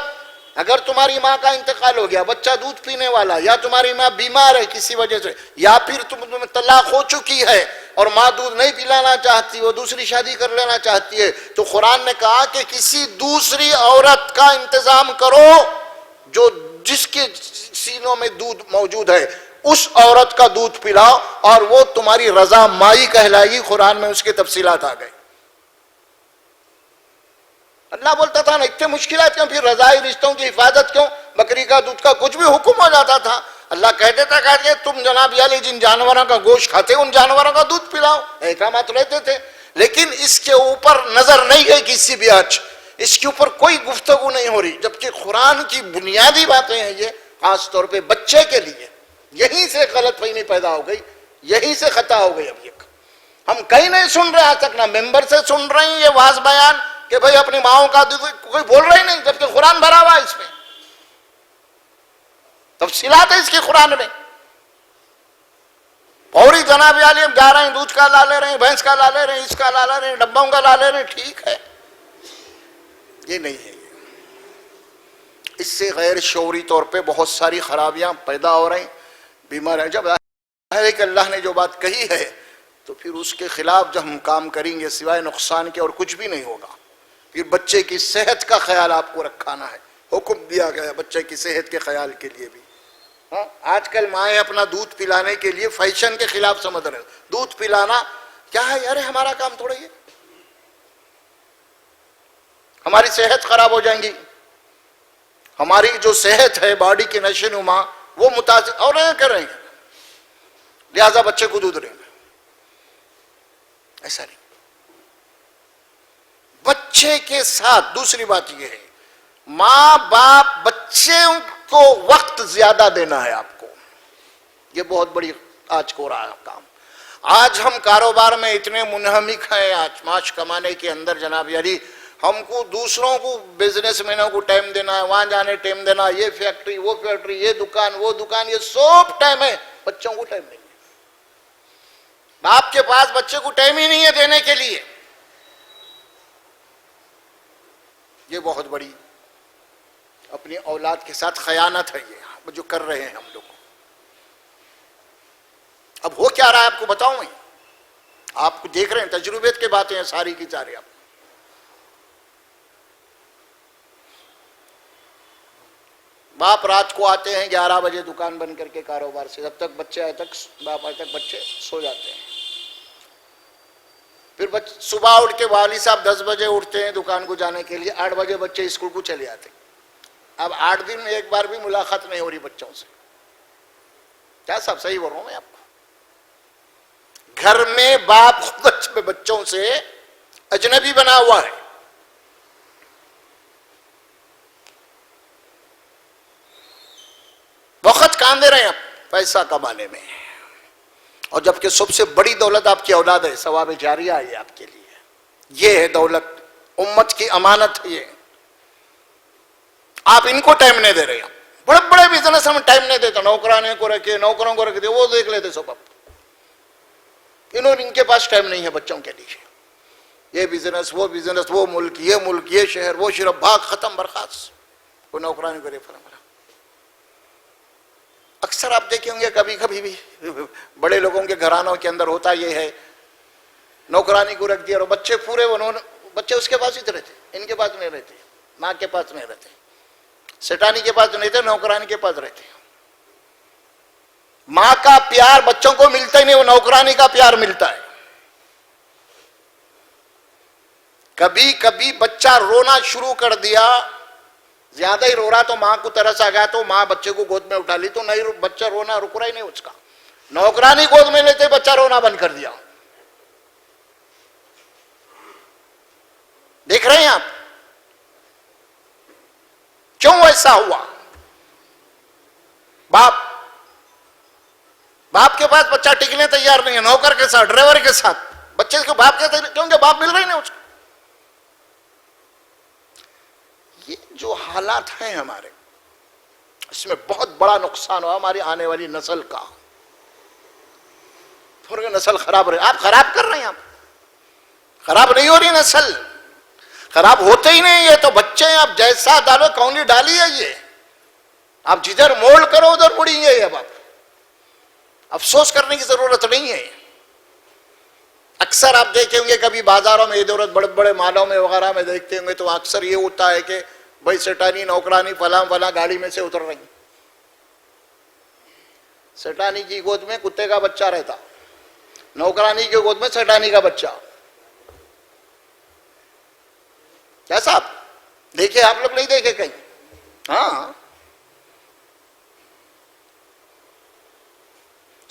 اگر تمہاری ماں کا انتقال ہو گیا، بچہ دودھ پینے والا، یا تمہاری ماں بیمار ہے کسی وجہ سے، یا پھر تمہیں طلاق ہو چکی ہے اور ماں دودھ نہیں پلانا چاہتی، وہ دوسری شادی کر لینا چاہتی ہے، تو قرآن نے کہا کہ کسی دوسری عورت کا انتظام کرو جو جس کے سینوں میں دودھ موجود ہے، اس عورت کا دودھ پلاؤ اور وہ تمہاری رضا مائی کہلائے گی. قرآن میں اس کی تفصیلات آ گئی. اللہ بولتا تھا نا اتنے مشکلات کیوں، پھر رضائی رشتوں کی حفاظت کیوں، بکری کا دودھ کا کچھ بھی حکم ہو جاتا تھا اللہ کہہ دیتا کہ تم جناب علی جن جانوروں کا گوشت کھاتے ان جانوروں کا دودھ پلاؤ، احکامات لیتے تھے، لیکن اس کے اوپر نظر نہیں گئی کسی بھی آج، اس کے اوپر کوئی گفتگو نہیں ہو رہی، جبکہ قرآن کی بنیادی باتیں ہیں یہ، خاص طور پہ بچے کے لیے۔ یہیں سے غلط فہمی پیدا ہو گئی، یہیں سے خطا ہو گئی۔ اب یہ ہم کہیں نہیں سن رہے، آج تک نہ ممبر سے سن رہے ہیں یہ واز بیان کہ بھئی اپنی ماؤں کا دودھ، کوئی بول رہا ہی نہیں، جبکہ قرآن بھرا ہوا ہے اس میں، تفصیلات ہے اس کی قرآن میں۔ فوری جناب عالی ہم جا رہے ہیں، دودھ کا لا لے رہے ہیں، بھینس کا لا لے رہے ہیں، اس کا لا لے رہے ہیں، ڈبوں کا لا لے رہے ہیں، ٹھیک ہے، یہ نہیں ہے۔ اس سے غیر شعوری طور پہ بہت ساری خرابیاں پیدا ہو رہی ہیں، بیمار ہیں۔ جب ہے کہ اللہ نے جو بات کہی ہے تو پھر اس کے خلاف جب ہم کام کریں گے سوائے نقصان کے اور کچھ بھی نہیں ہوگا۔ پھر بچے کی صحت کا خیال آپ کو رکھانا ہے، حکم دیا گیا بچے کی صحت کے خیال کے لیے بھی۔ آج کل مائیں اپنا دودھ پلانے کے لیے فیشن کے خلاف سمجھ رہے ہیں، دودھ پلانا کیا ہے، ارے ہمارا کام تھوڑا یہ، ہماری صحت خراب ہو جائیں گی، ہماری جو صحت ہے باڈی کی نشو و نما وہ متاثر اور کر رہے ہیں، لہذا بچے کو دودھ رہیں گے، ایسا نہیں۔ بچے کے ساتھ دوسری بات یہ ہے، ماں باپ بچوں کو وقت زیادہ دینا ہے آپ کو، یہ بہت بڑی آج کو رہا کام۔ آج ہم کاروبار میں اتنے منہمک ہیں، آج معاش کمانے کے اندر جناب یاری، ہم کو دوسروں کو بزنس مینوں کو ٹائم دینا ہے، وہاں جانے ٹائم دینا، یہ فیکٹری وہ فیکٹری، یہ دکان وہ دکان، یہ سب ٹائم ہے، بچوں کو ٹائم نہیں ہے۔ باپ کے پاس بچے کو ٹائم ہی نہیں ہے دینے کے لیے، یہ بہت بڑی اپنی اولاد کے ساتھ خیانت ہے، یہ جو کر رہے ہیں ہم لوگ۔ اب ہو کیا رہا ہے آپ کو بتاؤں میں، آپ کو دیکھ رہے ہیں، تجربے کی باتیں ہیں ساری کی ساری۔ آپ باپ رات کو آتے ہیں 11 بجے دکان بند کر کے کاروبار سے، جب تک بچے آئے تک باپ آئے تک بچے سو جاتے ہیں۔ پھر صبح اٹھ کے والد صاحب 10 بجے اٹھتے ہیں دکان کو جانے کے لیے، 8 بجے بچے اسکول کو چلے آتے ہیں۔ اب 8 دن میں ایک بار بھی ملاقات نہیں ہو رہی بچوں سے، کیا صاحب صحیح بول رہا ہوں میں آپ کو؟ گھر میں باپ خود بچوں سے اجنبی بنا ہوا ہے۔ وقت کہاں دے رہے ہیں آپ پیسہ کمانے میں، اور جبکہ سب سے بڑی دولت آپ کی اولاد ہے، ثواب جاریہ ہے آپ کے لیے، یہ ہے دولت، امت کی امانت ہے یہ۔ آپ ان کو ٹائم نہیں دے رہے ہیں، بڑے بڑے بزنس ہم ٹائم نہیں دیتے، نوکرانے کو رکھے، نوکروں کو رکھے، وہ دیکھ لیتے سب، ان کے پاس ٹائم نہیں ہے بچوں کے لیے، یہ بزنس وہ ملک یہ شہر وہ شہر، بھاگ ختم برخاست، کوئی نوکرانی کو ریفر۔ اکثر آپ دیکھیں گے کبھی کبھی بھی بڑے لوگوں کے گھرانوں کے اندر ہوتا یہ ہے، نوکرانی کو رکھ دیا اور بچے پورے بچے اس کے پاس ہی رہتے، ان کے پاس نہیں رہتے، ماں کے پاس نہیں رہتے، سٹانی کے پاس نہیں رہتے، نوکرانی کے پاس رہتے۔ ماں کا پیار بچوں کو ملتا ہی نہیں، وہ نوکرانی کا پیار ملتا ہے۔ کبھی کبھی بچہ رونا شروع کر دیا، زیادہ ہی رو رہا تو ماں کو ترس آ گیا تو ماں بچے کو گود میں اٹھا لی تو نہیں، بچہ رونا رک رہا ہی نہیں اس کا، نوکرانی گود میں لیتے بچہ رونا بند کر دیا۔ دیکھ رہے ہیں آپ کیوں ایسا ہوا؟ باپ کے پاس بچہ ٹکنے تیار نہیں ہے، نوکر کے ساتھ، ڈرائیور کے ساتھ، بچے کو باپ کے ساتھ، کیونکہ باپ مل رہے نہیں اس کو۔ یہ جو حالات ہیں ہمارے، اس میں بہت بڑا نقصان ہوا ہماری آنے والی نسل کا، پوری نسل خراب رہے، آپ خراب کر رہے ہیں، آپ خراب نہیں ہو رہی نسل، خراب ہوتے ہی نہیں، یہ تو بچے ہیں، آپ جیسا ڈالو کونی ڈالی ہے، یہ آپ جدھر مول کرو ادھر مڑیں گے، اب آپ افسوس کرنے کی ضرورت نہیں ہے۔ اکثر آپ دیکھیں گے کبھی بازاروں میں ادھر بڑے بڑے مالوں میں وغیرہ میں دیکھتے ہوں گے تو اکثر یہ ہوتا ہے کہ بھائی سٹانی نوکرانی فلاں فلاں گاڑی میں سے اتر رہی، سٹانی کی گود میں کتے کا بچہ رہتا، نوکرانی کی گود میں سٹانی کا بچہ، کیسا آپ دیکھے؟ آپ لوگ نہیں دیکھے کہیں؟ ہاں،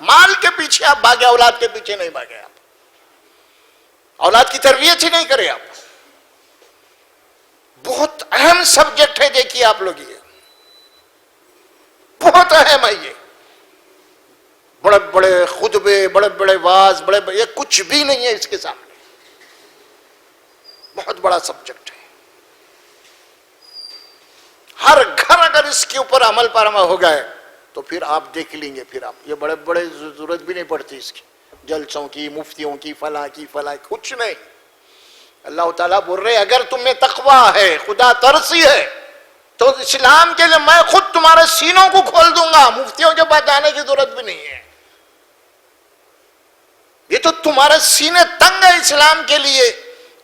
مال کے پیچھے آپ بھاگے، اولاد کے پیچھے نہیں بھاگے، آپ اولاد کی تربیت ہی نہیں کرے آپ. بہت اہم سبجیکٹ ہے، دیکھیے آپ لوگ، یہ بہت اہم ہے. یہ بڑے بڑے خطبے، بڑے بڑے واعظ، یہ کچھ بھی نہیں ہے اس کے سامنے. بہت بڑا سبجیکٹ ہے. ہر گھر اگر اس کے اوپر عمل پیرا ہو گئے تو پھر آپ دیکھ لیں گے، پھر آپ یہ بڑے بڑے ضرورت بھی نہیں پڑتی اس کی، جلسوں کی، مفتیوں کی، فلاں کچھ نہیں. اللہ تعالیٰ بول رہے اگر تم میں تقوی ہے، خدا ترسی ہے، تو اسلام کے لیے میں خود تمہارے سینوں کو کھول دوں گا، مفتیوں کے پاس جانے کی ضرورت بھی نہیں ہے. یہ تو تمہارے سینے تنگ ہے اسلام کے لیے،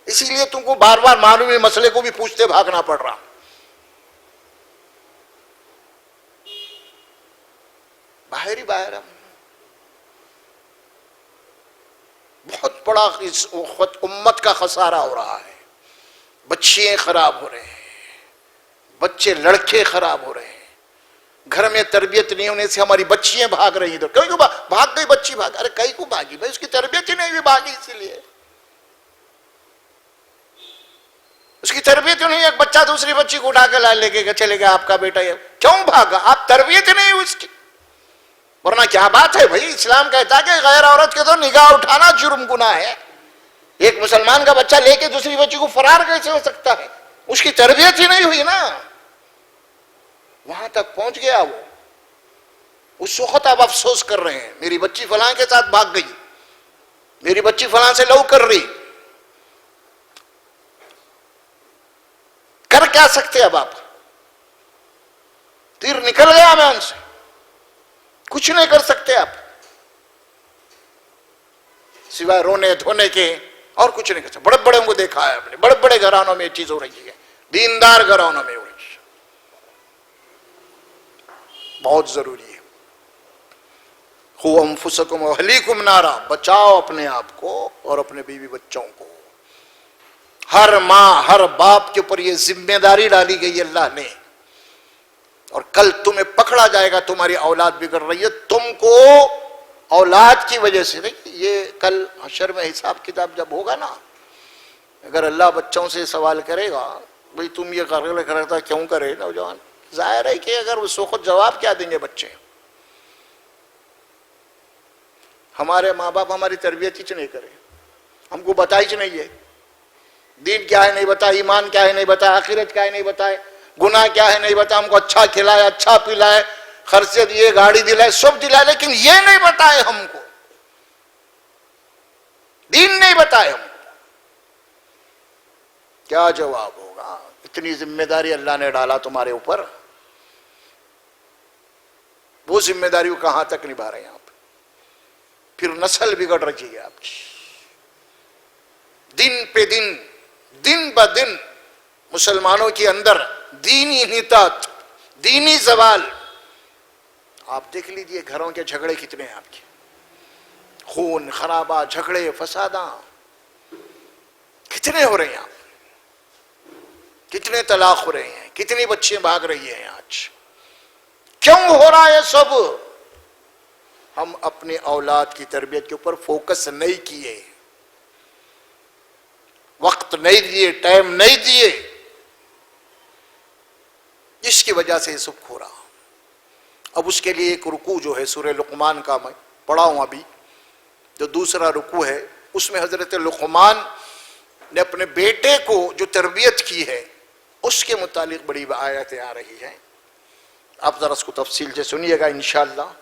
اسی لیے تم کو بار بار معلومی مسئلے کو بھی پوچھتے بھاگنا پڑ رہا. باہر بہت بڑا اس وقت امت کا خسارہ ہو رہا ہے. بچیاں خراب ہو رہے ہیں، بچے لڑکے خراب ہو رہے ہیں. گھر میں تربیت نہیں ہونے سے ہماری بچیاں بھاگ رہی ہیں. کئی کو بھاگ گئی بچی، بھاگ، ارے کئی کو بھاگی بھائی، اس کی تربیت ہی نہیں ہوئی، بھاگی اسی لیے. اس کی تربیت ہی نہیں. ایک بچہ دوسری بچی کو اٹھا کے لے کے چلے گیا، آپ کا بیٹا، کیوں بھاگا؟ آپ تربیت ہی نہیں ہوئی اس کی. ورنہ کیا بات ہے بھائی، اسلام کہتا ہے کہ غیر عورت کے تو نگاہ اٹھانا جرم، گناہ ہے. ایک مسلمان کا بچہ لے کے دوسری بچی کو فرار کیسے ہو سکتا ہے؟ اس کی تربیت ہی نہیں ہوئی نا. وہاں تک پہنچ گیا وہ. اس وقت آپ افسوس کر رہے ہیں میری بچی فلاں کے ساتھ بھاگ گئی، میری بچی فلاں سے لو کر رہی. کر کیا سکتے اب آپ؟ تیر نکل گیا میدان سے، کچھ نہیں کر سکتے آپ سوائے رونے دھونے کے، اور کچھ نہیں کر سکتے. بڑے بڑے کو دیکھا ہے اپنے بڑے بڑے گھرانوں میں یہ چیز ہو رہی ہے، دیندار گھرانوں میں ہو رہی ہے. بہت ضروری ہے. قُوْ أَنفُسَكُمْ وَأَهْلِيكُمْ نَارًا، بچاؤ اپنے آپ کو اور اپنے بیوی بچوں کو. ہر ماں، ہر باپ کے اوپر یہ ذمہ داری ڈالی گئی اللہ نے. اور کل تمہیں پکڑا جائے گا، تمہاری اولاد بگڑ رہی ہے، تم کو اولاد کی وجہ سے نہیں. یہ کل حشر میں حساب کتاب جب ہوگا نا، اگر اللہ بچوں سے سوال کرے گا بھئی تم یہ کرتا کیوں کرے نوجوان، ظاہر ہے کہ اگر اس وقت جواب کیا دیں گے بچے؟ ہمارے ماں باپ ہماری تربیت ہی نہیں کرے، ہم کو بتائی ہی نہیں ہے. دین کیا ہے نہیں بتا، ایمان کیا ہے نہیں بتا، آخرت کیا ہے نہیں بتائے، گناہ کیا ہے نہیں بتا. ہم کو اچھا کھلائے، اچھا پلائے، خرچے دیے، گاڑی دلائے، سب دلائے، لیکن یہ نہیں بتائے ہم کو، دین نہیں بتائے ہم کو. کیا جواب ہوگا؟ اتنی ذمہ داری اللہ نے ڈالا تمہارے اوپر، وہ ذمہ داری کو کہاں تک نبھا رہے ہیں آپ؟ پھر نسل بگڑ رہی ہے آپ کی. دن پہ دن، دن بہ دن مسلمانوں کے اندر دینی انحطاط، دینی زوال. آپ دیکھ لیجئے گھروں کے جھگڑے کتنے ہیں آپ کے، خون خرابہ، جھگڑے فساداں کتنے ہو رہے ہیں. آپ کتنے طلاق ہو رہے ہیں، کتنی بچیاں بھاگ رہی ہیں آج. کیوں ہو رہا ہے سب؟ ہم اپنی اولاد کی تربیت کے اوپر فوکس نہیں کیے، وقت نہیں دیے، ٹائم نہیں دیے، جس کی وجہ سے یہ سب ہو رہا. اب اس کے لیے ایک رکوع جو ہے سورہ لقمان کا میں پڑھا ہوں ابھی، جو دوسرا رکوع ہے، اس میں حضرت لقمان نے اپنے بیٹے کو جو تربیت کی ہے اس کے متعلق بڑی آیتیں آ رہی ہیں. آپ ذرا اس کو تفصیل سے سنیے گا انشاءاللہ.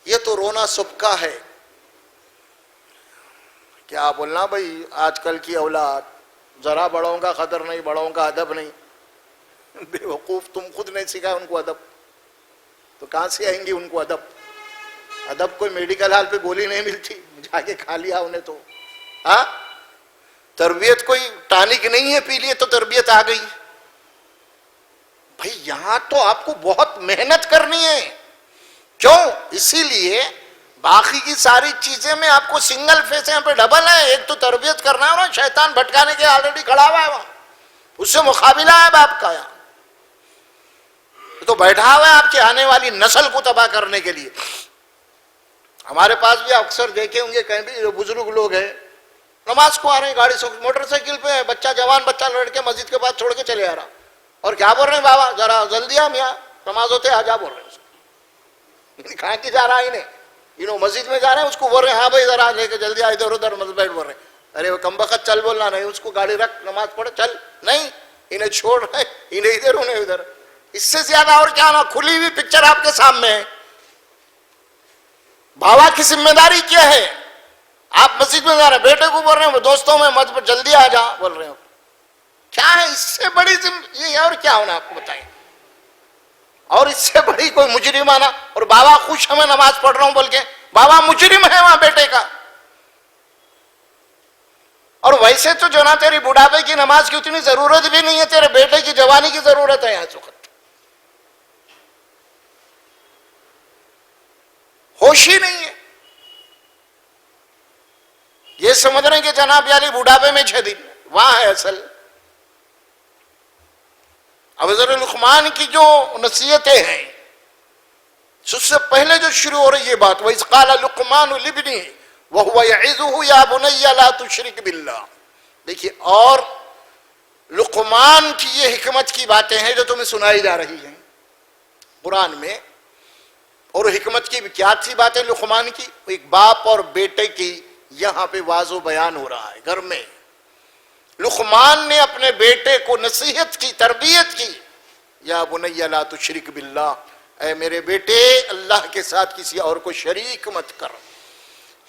یہ تو رونا سب کا ہے. کیا بولنا بھائی، آج کل کی اولاد ذرا بڑوں کا قدر نہیں، بڑوں کا ادب نہیں. بے وقوف، تم خود نہیں سکھایا ان کو ادب، تو کہاں سے آئیں گی ان کو ادب؟ ادب کوئی میڈیکل ہال پہ گولی نہیں ملتی، جا کے کھا لیا انہیں تو. ہاں، تربیت کوئی ٹانک نہیں ہے پی لیے تو تربیت آ گئی. بھائی یہاں تو آپ کو بہت محنت کرنی ہے. کیوں؟ اسی لیے باقی کی ساری چیزیں میں آپ کو سنگل فیس یہاں پہ ڈبل ہے. ایک تو تربیت کرنا ہے اور شیطان بھٹکانے کے آلریڈی کھڑا ہوا ہے وہاں، اس سے مقابلہ ہے باپ کا. یہاں تو بیٹھا ہوا ہے آپ کی آنے والی نسل کو تباہ کرنے کے لیے. ہمارے پاس بھی اکثر دیکھے ہوں گے کہیں بھی جو بزرگ لوگ ہیں نماز کو آ رہے ہیں گاڑی سے موٹر سائیکل پہ ہے, بچہ جوان بچہ لڑکے مسجد کے بعد چھوڑ کے چلے آ رہا, اور کیا بول رہے ہیں بابا ذرا جلدی آ میاں نماز ہوتے آ جا بول رہے ہیں. کہاں کی جا رہا ہے انہیں مسجد میں جا رہے ہیں اس کو بول رہے ہیں ہاں بھائی ذرا لے کے جلدی آ ادھر ادھر مسجد بول رہے ہیں. ارے وہ کم بخت چل بولنا نہیں, اس کو گاڑی رکھ نماز پڑھ چل, نہیں انہیں چھوڑ رہے انہیں ادھر انہیں ادھر. اس سے زیادہ اور کیا نا, کھلی ہوئی پکچر آپ کے سامنے ہے. بابا کی ذمہ داری کیا ہے؟ آپ مسجد میں جا رہے ہیں بیٹے کو بول رہے ہیں دوستوں میں مت جلدی آ جا بول رہے ہو, کیا ہے اس سے بڑی یہ اور کیا ہونا آپ کو بتائیں, اور اس سے بڑی کوئی مجرمانہ. اور بابا خوش ہمیں نماز پڑھ رہا ہوں بول کے, بابا مجرم ہے وہاں بیٹے کا. اور ویسے تو جو نا تیری بڑھاپے کی نماز کی اتنی ضرورت بھی نہیں ہے, تیرے بیٹے کی جوانی کی ضرورت ہے اس وقت. ہوش ہی نہیں ہے. یہ سمجھ رہے ہیں کہ جناب یعنی بڑھاپے میں 6 دن وہاں ہے اصل. اب حضرت لقمان کی جو نصیحتیں ہیں سب سے پہلے جو شروع ہو رہی یہ بات, وَإِذْ قَالَ لُقْمَانُ لِابْنِهِ وَهُوَ يَعِظُهُ يَا بُنَيَّ لَا تُشْرِكْ بِاللَّهِ. دیکھیے, اور لقمان کی یہ حکمت کی باتیں ہیں جو تمہیں سنائی جا رہی ہیں قرآن میں. اور حکمت کی کیا تھی باتیں لقمان کی؟ ایک باپ اور بیٹے کی یہاں پہ واضح بیان ہو رہا ہے. گھر میں لقمان نے اپنے بیٹے کو نصیحت کی, تربیت کی, یا بنی لا تشرک باللہ, اے میرے بیٹے اللہ کے ساتھ کسی اور کو شریک مت کر.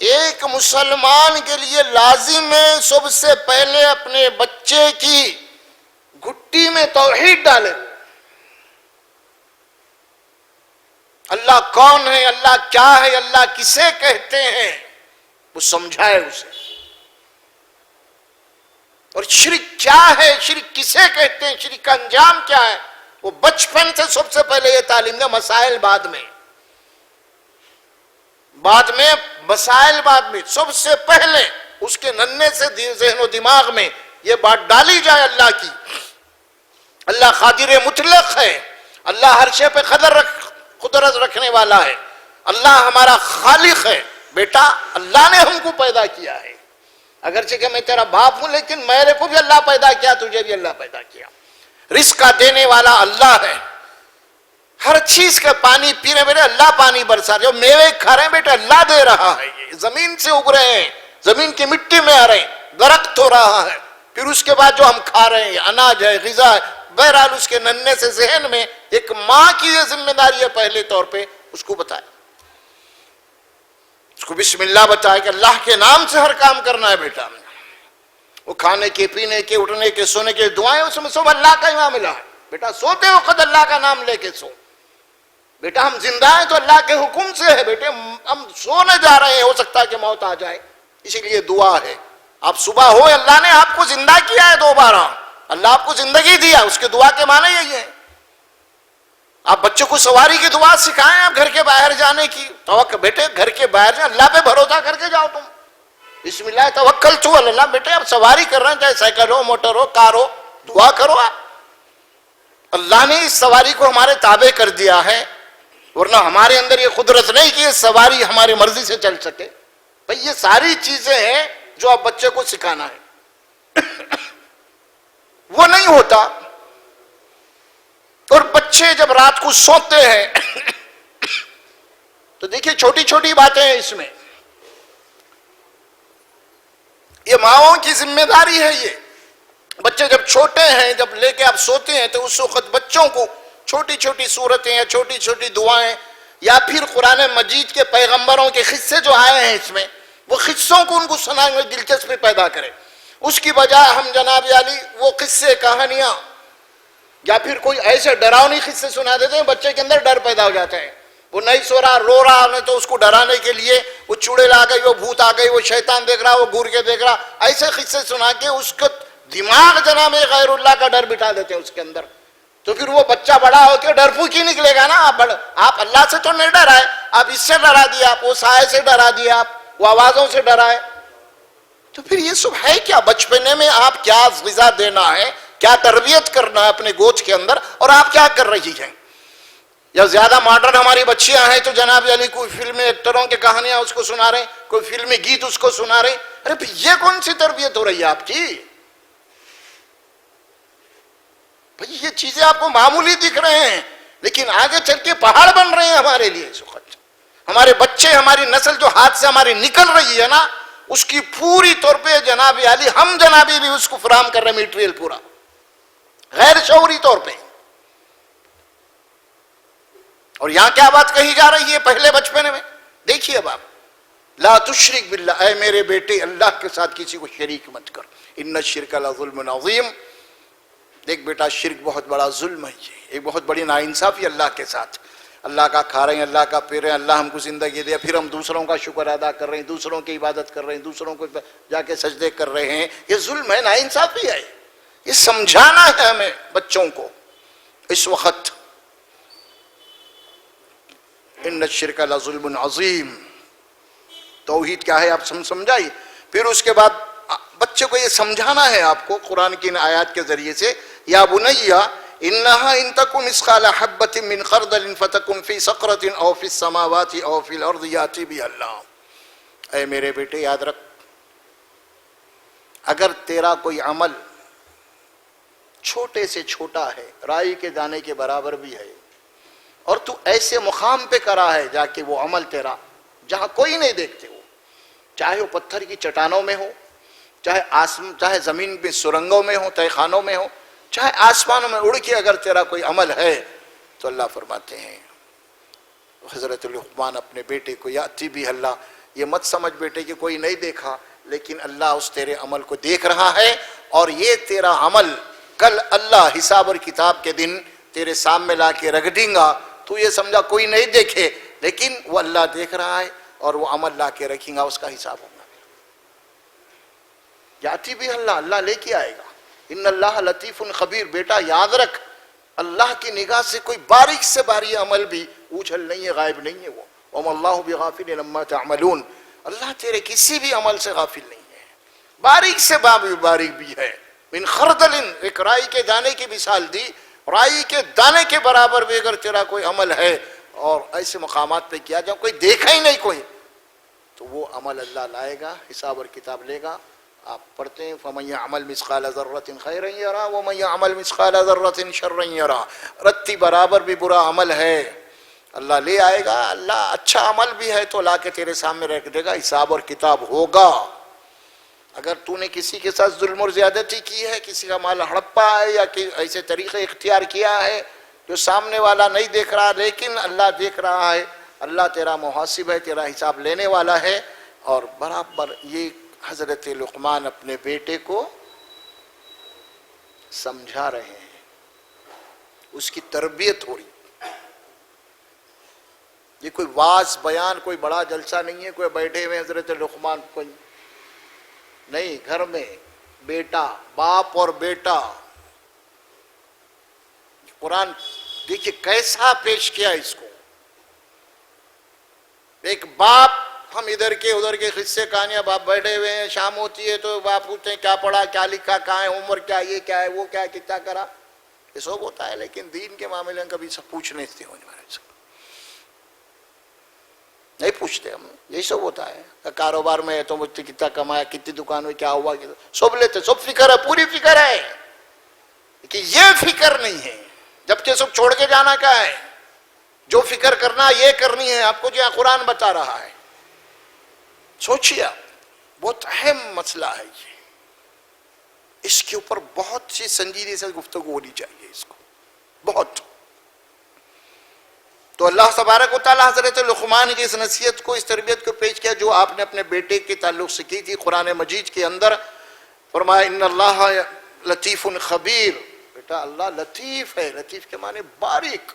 ایک مسلمان کے لیے لازم ہے سب سے پہلے اپنے بچے کی گھٹی میں توحید ڈالے. اللہ کون ہے, اللہ کیا ہے, اللہ کسے کہتے ہیں, وہ سمجھائے اسے. اور شرک کیا ہے, شرک کسے کہتے ہیں, شرک کا انجام کیا ہے, وہ بچپن سے سب سے پہلے یہ تعلیم دے. مسائل بعد میں مسائل بعد میں, سب سے پہلے اس کے ننھے سے ذہن و دماغ میں یہ بات ڈالی جائے اللہ کی. اللہ قادر مطلق ہے, اللہ ہر شے پہ قدرت رکھنے والا ہے, اللہ ہمارا خالق ہے. بیٹا اللہ نے ہم کو پیدا کیا ہے, اگرچہ کہ میں تیرا باپ ہوں لیکن میرے کو بھی اللہ پیدا کیا, تجھے بھی اللہ پیدا کیا. رزق کا دینے والا اللہ ہے. ہر چیز کا پانی پینے بیٹے اللہ پانی برسا رہے, جو میوے کھا رہے ہیں بیٹے اللہ دے رہا ہے. یہ زمین سے اگ رہے ہیں, زمین کی مٹی میں آ رہے ہیں, درخت ہو رہا ہے. پھر اس کے بعد جو ہم کھا رہے ہیں اناج ہے, غذا ہے. بہرحال اس کے ننھے سے ذہن میں ایک ماں کی یہ ذمہ داری ہے پہلے طور پہ اس کو بتائے, اس کو بسم اللہ بتائے کہ اللہ کے نام سے ہر کام کرنا ہے بیٹا. وہ کھانے کے, پینے کے, اٹھنے کے, سونے کے دعائیں اس میں سب اللہ کا ہی معاملہ ہے. بیٹا سوتے وقت اللہ کا نام لے کے سو. بیٹا ہم زندہ ہیں تو اللہ کے حکم سے ہے. بیٹے ہم سونے جا رہے ہیں, ہو سکتا ہے کہ موت آ جائے, اسی لیے دعا ہے. آپ صبح ہو, اللہ نے آپ کو زندہ کیا ہے دوبارہ, اللہ آپ کو زندگی دیا, اس کے دعا کے معنی یہی ہے. آپ بچوں کو سواری کی دعا سکھائیں, آپ گھر کے باہر جانے کی توقع. بیٹے گھر کے باہر جائیں, اللہ پہ بھروسہ کر کے جاؤ تم, بسم اللہ توکلت علی اللہ. بیٹے آپ سواری کر رہے ہیں, چاہے سائیکل ہو, موٹر ہو, کار ہو, دعا کرو آپ. اللہ نے اس سواری کو ہمارے تابع کر دیا ہے, ورنہ ہمارے اندر یہ قدرت نہیں کہ یہ سواری ہماری مرضی سے چل سکے. بھئی یہ ساری چیزیں ہیں جو آپ بچے کو سکھانا ہے. وہ نہیں ہوتا. اور بچے جب رات کو سوتے ہیں تو دیکھیے چھوٹی چھوٹی باتیں ہیں اس میں, یہ ماؤں کی ذمہ داری ہے. یہ بچے جب چھوٹے ہیں, جب لے کے آپ سوتے ہیں تو اس وقت بچوں کو چھوٹی چھوٹی صورتیں یا چھوٹی چھوٹی دعائیں یا پھر قرآن مجید کے پیغمبروں کے قصے جو آئے ہیں اس میں, وہ قصوں کو ان کو سنانے میں دلچسپی پیدا کرے. اس کی بجائے ہم جناب علی وہ قصے, کہانیاں یا پھر کوئی ایسے ڈراؤنی قصے سنا دیتے ہیں, بچے کے اندر ڈر پیدا ہو جاتا ہے. وہ نہیں سو رہا, رو رہا ہے, تو اس کو ڈرانے کے لیے وہ چڑیل آ گئی, وہ بھوت آ گئی, وہ شیطان دیکھ رہا, وہ گور کے دیکھ رہا, ایسے قصے سنا کے اس کو دماغ جناب غیر اللہ کا ڈر بٹھا دیتے ہیں اس کے اندر. تو پھر وہ بچہ بڑا ہو کے ڈرپوک ہی نکلے گا نا. آپ اللہ سے تو نہیں ڈرائے, آپ اس سے ڈرا دیا, آپ وہ سائے سے ڈرا دیا, آپ وہ آوازوں سے ڈرائے. تو پھر یہ سب ہے کیا؟ بچپنے میں آپ کیا غذا دینا ہے, کیا تربیت کرنا ہے اپنے گود کے اندر, اور آپ کیا کر رہی ہیں. یا زیادہ ماڈرن ہماری بچیاں ہیں تو جناب علی کوئی فلمی ایکٹروں کی کہانیاں اس کو سنا رہے ہیں، کوئی فلمی گیت اس کو سنا رہے ہیں. ارے بھئی یہ کون سی تربیت ہو رہی ہے آپ کی؟ بھئی یہ چیزیں آپ کو معمولی دکھ رہے ہیں، لیکن آگے چل کے پہاڑ بن رہے ہیں ہمارے لیے اس وقت. ہمارے بچے، ہماری نسل جو ہاتھ سے ہماری نکل رہی ہے نا، اس کی پوری طور پہ جناب علی ہم جنابی بھی اس کو فراہم کر رہے ہیں، میٹیریل پورا غیر شعوری طور پہ. اور یہاں کیا بات کہی جا رہی ہے پہلے بچپنے میں؟ دیکھیے اب آپ، لا تشرک باللہ، اے میرے بیٹے اللہ کے ساتھ کسی کو شریک مت کر، ان الشرک لظلم عظیم. دیکھ بیٹا، شرک بہت بڑا ظلم ہے، یہ ایک بہت بڑی ناانصافی اللہ کے ساتھ. اللہ کا کھا رہے ہیں، اللہ کا پی رہے ہیں، اللہ ہم کو زندگی دیا، پھر ہم دوسروں کا شکر ادا کر رہے ہیں، دوسروں کی عبادت کر رہے ہیں، دوسروں کو جا کے سجدے کر رہے ہیں. یہ ظلم ہے، ناانصافی ہے. یہ سمجھانا ہے ہمیں بچوں کو اس وقت. ان الشرک لظلم عظیم. توحید کیا ہے آپ سمجھائیے. پھر اس کے بعد بچے کو یہ سمجھانا ہے آپ کو قرآن کی ان آیات کے ذریعے سے. یا بنیا انہا ان تکن مثقال حبۃ من خردل فتکن فی صخرۃ او فی السماوات او فی الارض یاتی بها اللہ. اے میرے بیٹے یاد رکھ، اگر تیرا کوئی عمل چھوٹے سے چھوٹا ہے، رائی کے دانے کے برابر بھی ہے، اور تو ایسے مقام پہ کرا ہے جا کے وہ عمل تیرا جہاں کوئی نہیں دیکھتے ہو، چاہے وہ پتھر کی چٹانوں میں ہو، چاہے زمین میں سرنگوں میں ہو، تہہ خانوں میں ہو، چاہے آسمانوں میں اڑ کے اگر تیرا کوئی عمل ہے، تو اللہ فرماتے ہیں حضرت لقمان اپنے بیٹے کو یاتی بھی اللہ، یہ مت سمجھ بیٹے کہ کوئی نہیں دیکھا، لیکن اللہ اس تیرے عمل کو دیکھ رہا ہے، اور یہ تیرا عمل کل اللہ حساب اور کتاب کے دن تیرے سامنے لا کے رکھ دیں گا. تو یہ سمجھا کوئی نہیں دیکھے، لیکن وہ اللہ دیکھ رہا ہے، اور وہ عمل لا کے رکھیں گا، اس کا حساب ہوگا. یاتی بھی اللہ، اللہ لے کے آئے گا. ان اللہ لطیف خبیر. بیٹا یاد رکھ، اللہ کی نگاہ سے کوئی باریک سے باریک عمل بھی اوجھل نہیں ہے، غائب نہیں ہے. وہ وما اللہ بغافل عما تعملون. اللہ تیرے کسی بھی عمل سے غافل نہیں ہے، باریک سے باریک بھی ہے. من خردل، ایک رائی کے دانے کی مثال دی، رائی کے دانے کے برابر بھی اگر تیرا کوئی عمل ہے اور ایسے مقامات پہ کیا جاؤ کوئی دیکھا ہی نہیں کوئی، تو وہ عمل اللہ لائے گا، حساب اور کتاب لے گا. آپ پڑھتے ہیں فَمَن يَعْمَلْ مِثْقَالَ ذَرَّةٍ خَيْرًا يَرَهُ وَمَن يَعْمَلْ مِثْقَالَ ذَرَّةٍ شَرًّا يَرَهُ. رتی برابر بھی برا عمل ہے، اللہ لے آئے گا. اللہ اچھا عمل بھی ہے تو لا کے تیرے سامنے رکھ دے گا، حساب اور کتاب ہوگا. اگر تو نے کسی کے ساتھ ظلم اور زیادتی کی ہے، کسی کا مال ہڑپا ہے، یا ایسے طریقے اختیار کیا ہے جو سامنے والا نہیں دیکھ رہا لیکن اللہ دیکھ رہا ہے، اللہ تیرا محاسب ہے، تیرا حساب لینے والا ہے. اور برابر یہ حضرت لقمان اپنے بیٹے کو سمجھا رہے ہیں، اس کی تربیت ہو رہی. یہ کوئی واعظ بیان، کوئی بڑا جلسہ نہیں ہے، کوئی بیٹھے ہوئے حضرت لقمان کوئی نہیں. گھر میں بیٹا، باپ اور بیٹا، قرآن دیکھیے کیسا پیش کیا اس کو. ایک باپ، ہم ادھر کے ادھر کے قصے کہانیاں، باپ بیٹھے ہوئے ہیں، شام ہوتی ہے تو باپ پوچھتے ہیں کیا پڑھا، کیا لکھا، کہاں ہے عمر، کیا یہ کیا ہے، وہ کیا ہے، کتنا کرا. یہ سب ہوتا ہے، لیکن دین کے معاملے میں کبھی سب پوچھنے سے ہونے والے سب نہیں پوچھتے. ہم یہی سب ہوتا ہے. کاروبار میں ہے تو مجھ سے کتنا کمایا، کتنی دکان میں کیا ہوا، سب لیتے، سب فکر ہے، پوری فکر ہے. کہ یہ فکر نہیں ہے، جبکہ سب چھوڑ کے جانا کیا ہے، جو فکر کرنا یہ کرنی ہے آپ کو جو قرآن بتا رہا ہے. سوچیے، بہت اہم مسئلہ ہے یہ، اس کے اوپر بہت سی سنجیدگی سے گفتگو ہونی چاہیے اس کو بہت. تو اللہ تبارک و تعالیٰ حضرت لقمان کی اس نصیحت کو، اس تربیت کو پیش کیا جو آپ نے اپنے بیٹے کے تعلق سے کی تھی. قرآن مجید کے اندر فرمایا ان اللہ لطیف خبیر. بیٹا اللہ لطیف ہے. لطیف کے معنی باریک،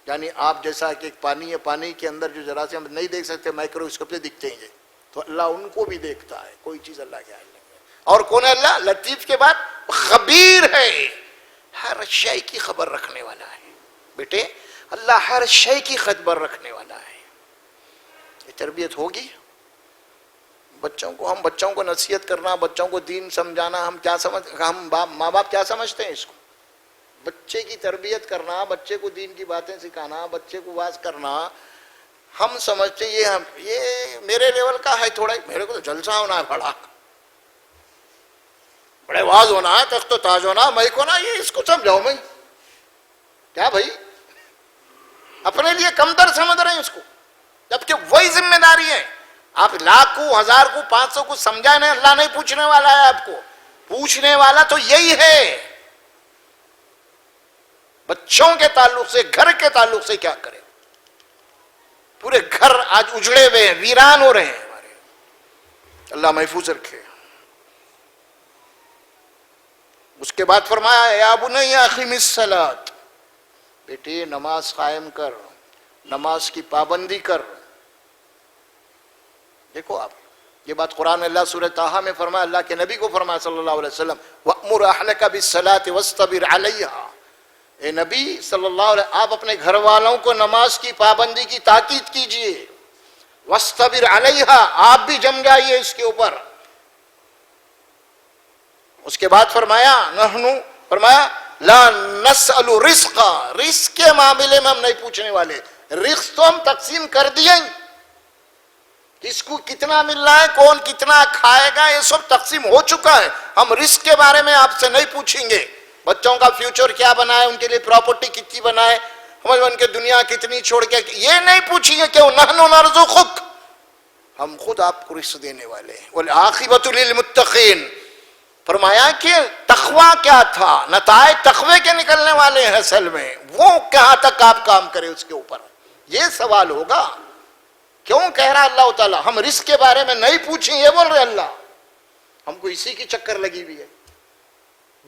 یعنی آپ جیسا کہ ایک پانی ہے، پانی کے اندر جو جراثیم ہم نہیں دیکھ سکتے، مائکروسکوپ سے دکھتے ہیں، تو اللہ ان کو بھی دیکھتا ہے. کوئی چیز اللہ کے علم میں. اور کون ہے اللہ؟ لطیف کے بعد خبیر ہے، ہر شے کی خبر رکھنے والا ہے. بیٹے اللہ ہر شے کی خبر رکھنے والا ہے. یہ تربیت ہوگی بچوں کو. ہم بچوں کو نصیحت کرنا، بچوں کو دین سمجھانا، ہم کیا سمجھ، ہم ماں باپ کیا سمجھتے ہیں اس کو؟ بچے کی تربیت کرنا، بچے کو دین کی باتیں سکھانا، بچے کو واز کرنا، ہم سمجھتے یہ میرے لیول کا ہے تھوڑا، میرے کو تو جلسہ ہونا ہے بڑا، بڑے واز ہونا ہے، تخت و تاج ہونا، میں کو نا یہ اس کو سمجھاؤ میں کیا بھائی، اپنے لیے کمتر سمجھ رہے ہیں اس کو، جبکہ وہی ذمہ داری ہے. آپ لاکھ کو، 1000 کو، 500 کو سمجھانے، اللہ نہیں پوچھنے والا ہے آپ کو، پوچھنے والا تو یہی ہے. بچوں کے تعلق سے، گھر کے تعلق سے کیا کرے؟ پورے گھر آج اجڑے ہوئے ہیں، ویران ہو رہے ہیں ہمارے. اللہ محفوظ رکھے. اس کے بعد فرمایا یا بنی اقم الصلاۃ، بیٹے نماز قائم کر، نماز کی پابندی کر. دیکھو آپ یہ بات قرآن اللہ سورہ طٰہٰ میں فرمایا، اللہ کے نبی کو فرمایا صلی اللہ علیہ وسلم وَأْمُرْ أَهْلَكَ بِالصَّلَاةِ وَاسْتَبِرْ عَلَيْهَا. اے نبی صلی اللہ علیہ وسلم، آپ اپنے گھر والوں کو نماز کی پابندی کی تاکید کیجئے. وَاسْتَبِرْ عَلَيْهَا، آپ بھی جم جائیے اس کے اوپر. اس کے بعد فرمایا فرمایا لا نسأل رزقا، رزق کے معاملے میں ہم نہیں پوچھنے والے. رزق تو ہم تقسیم کر دیے، کس کو کتنا مل رہا ہے، کون کتنا کھائے گا، یہ سب تقسیم ہو چکا ہے. ہم رزق کے بارے میں آپ سے نہیں پوچھیں گے. بچوں کا فیوچر کیا بنا ہے، ان کے لیے پراپرٹی کتنی بنا ہے، ان کے دنیا کتنی چھوڑ کے، یہ نہیں پوچھیں گے. کیوں؟ نحن نرزقک، ہم خود آپ کو رزق دینے والے ہیں. والعاقبۃ للمتقین. فرمایا کہ تقویٰ کیا تھا، نتائج تقوی کے نکلنے والے ہیں اصل میں، وہ کہاں تک آپ کام کریں اس کے اوپر، یہ سوال ہوگا. کیوں کہہ رہا اللہ تعالیٰ ہم رزق کے بارے میں نہیں پوچھیں، یہ بول رہے اللہ. ہم کو اسی کی چکر لگی ہوئی ہے،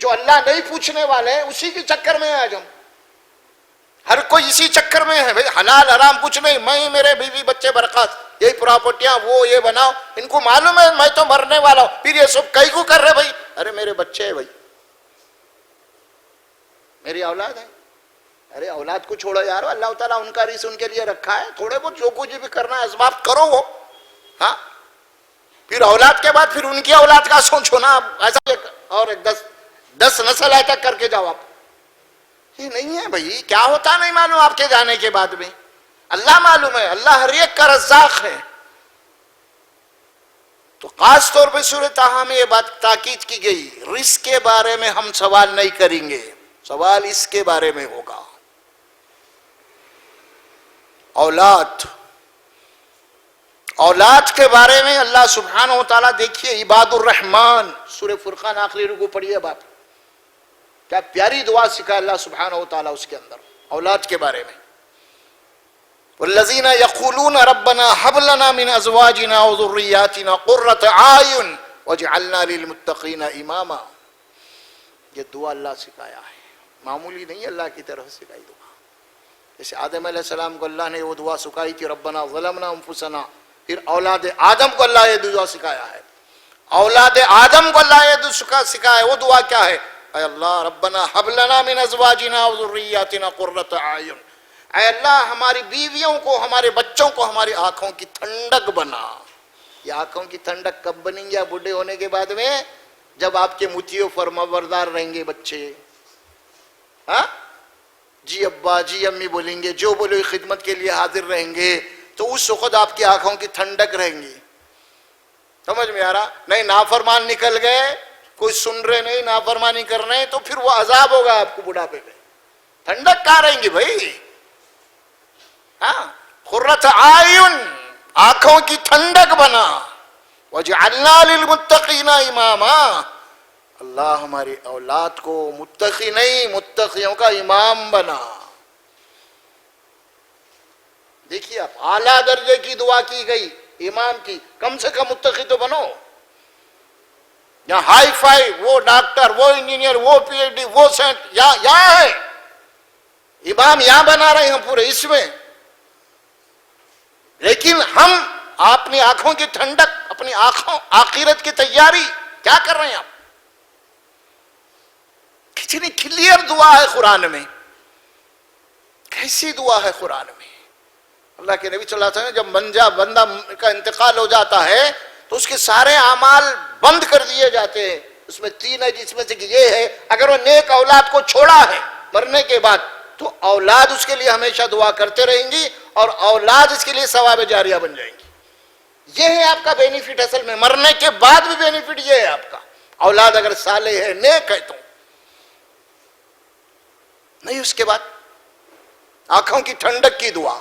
جو اللہ نہیں پوچھنے والے ہیں اسی کی چکر میں آج ہم. ہر کوئی اسی چکر میں ہے. بھئی حلال حرام کچھ نہیں، میں میرے بیوی بچے برخاست، یہی پراپرٹیاں، وہ یہ بناؤ. ان کو معلوم ہے میں تو مرنے والا ہوں، پھر یہ سب کئی کو کر رہے. بھائی ارے میرے بچے ہیں، بھائی میری اولاد ہے. ارے اولاد کو چھوڑو یار، اللہ تعالیٰ ان کا رزق ان کے لیے رکھا ہے. تھوڑے بہت جو کچھ بھی کرنا ہے اسباب کرو وہ، ہاں. پھر اولاد کے بعد پھر ان کی اولاد کا سوچو نا، ایسا اور 10 نسل ایسا کر کے جاؤ آپ. یہ نہیں ہے بھائی، کیا ہوتا نہیں معلوم آپ کے جانے کے بعد میں. اللہ معلوم ہے، اللہ ہر ایک کا رزاق ہے. تو خاص طور پہ سورہ طٰہٰ میں یہ بات تاکید کی گئی، رزق کے بارے میں ہم سوال نہیں کریں گے، سوال اس کے بارے میں ہوگا. اولاد کے بارے میں اللہ سبحانہ و تعالیٰ دیکھیے، عباد الرحمن سورہ فرقان آخری رکوع پڑھیے باپ، کیا پیاری دعا سکھا اللہ سبحانہ و تعالیٰ اس کے اندر اولاد کے بارے میں. والذین یقولون ربنا هب لنا من ازواجنا وذریاتنا قرۃ اعین واجعلنا للمتقین اماما. یہ دعا اللہ سکھایا ہے، معمولی نہیں، اللہ کی طرف سکھائی دعا. جیسے آدم علیہ السلام کو اللہ نے وہ دعا سکھائی تھی ربنا ظلمنا انفسنا، پھر اولاد آدم کو اللہ یہ دعا سکھایا ہے. اولاد آدم کو اللہ یہ دعا سکھایا ہے. وہ دعا کیا ہے؟ اے اللہ ربنا هب لنا من ازواجنا وذریاتنا قرۃ اعین، اے اللہ ہماری بیویوں کو، ہمارے بچوں کو ہماری آنکھوں کی ٹھنڈک بنا. یہ آنکھوں کی ٹھنڈک کب بنیں گے؟ بوڑھے ہونے کے بعد میں، جب آپ کے مطیع فرمانبردار رہیں گے بچے. ہاں جی ابا جی امی بولیں گے، جو بولے خدمت کے لیے حاضر رہیں گے، تو اس وقت آپ کی آنکھوں کی ٹھنڈک رہیں گی. سمجھ میں آ رہا؟ نہیں نافرمان نکل گئے، کوئی سن رہے نہیں، نافرمانی کر رہے ہیں، تو پھر وہ عذاب ہوگا آپ کو بڑھاپے میں. ٹھنڈک کہاں رہیں گی بھائی؟ ہاں قرۃ اعین، آنکھوں کی ٹھنڈک بنا. وجعلنا للمتقین اماما، اللہ ہماری اولاد کو متقی نہیں، متقیوں کا امام بنا. دیکھیے آپ، اعلیٰ درجے کی دعا کی گئی امام کی، کم سے کم متقی تو بنو. یہاں ہائی فائی، وہ ڈاکٹر، وہ انجینئر، وہ پی ایچ ڈی، وہ سینٹ، یہاں ہے امام، یہاں بنا رہے ہیں پورے اس میں. لیکن ہم اپنی آنکھوں کی ٹھنڈک، اپنی آنکھوں آخرت کی تیاری کیا کر رہے ہیں آپ؟ کتنی کلیئر دعا ہے قرآن میں، کیسی دعا ہے قرآن میں. اللہ کے نبی صلی اللہ علیہ وسلم جب بندہ کا انتقال ہو جاتا ہے تو اس کے سارے اعمال بند کر دیے جاتے ہیں. اس میں 3 ہے، جس میں سے یہ ہے اگر وہ نیک اولاد کو چھوڑا ہے مرنے کے بعد تو اولاد اس کے لیے ہمیشہ دعا کرتے رہیں گی اور اولاد اس کے لیے ثواب جاریہ بن جائیں گی. یہ ہے آپ کا بینیفٹ. اصل میں مرنے کے بعد بھی بینیفٹ یہ ہے آپ کا. اولاد اگر صالح ہے نیک ہے تو نہیں. اس کے بعد آنکھوں کی ٹھنڈک کی دعا.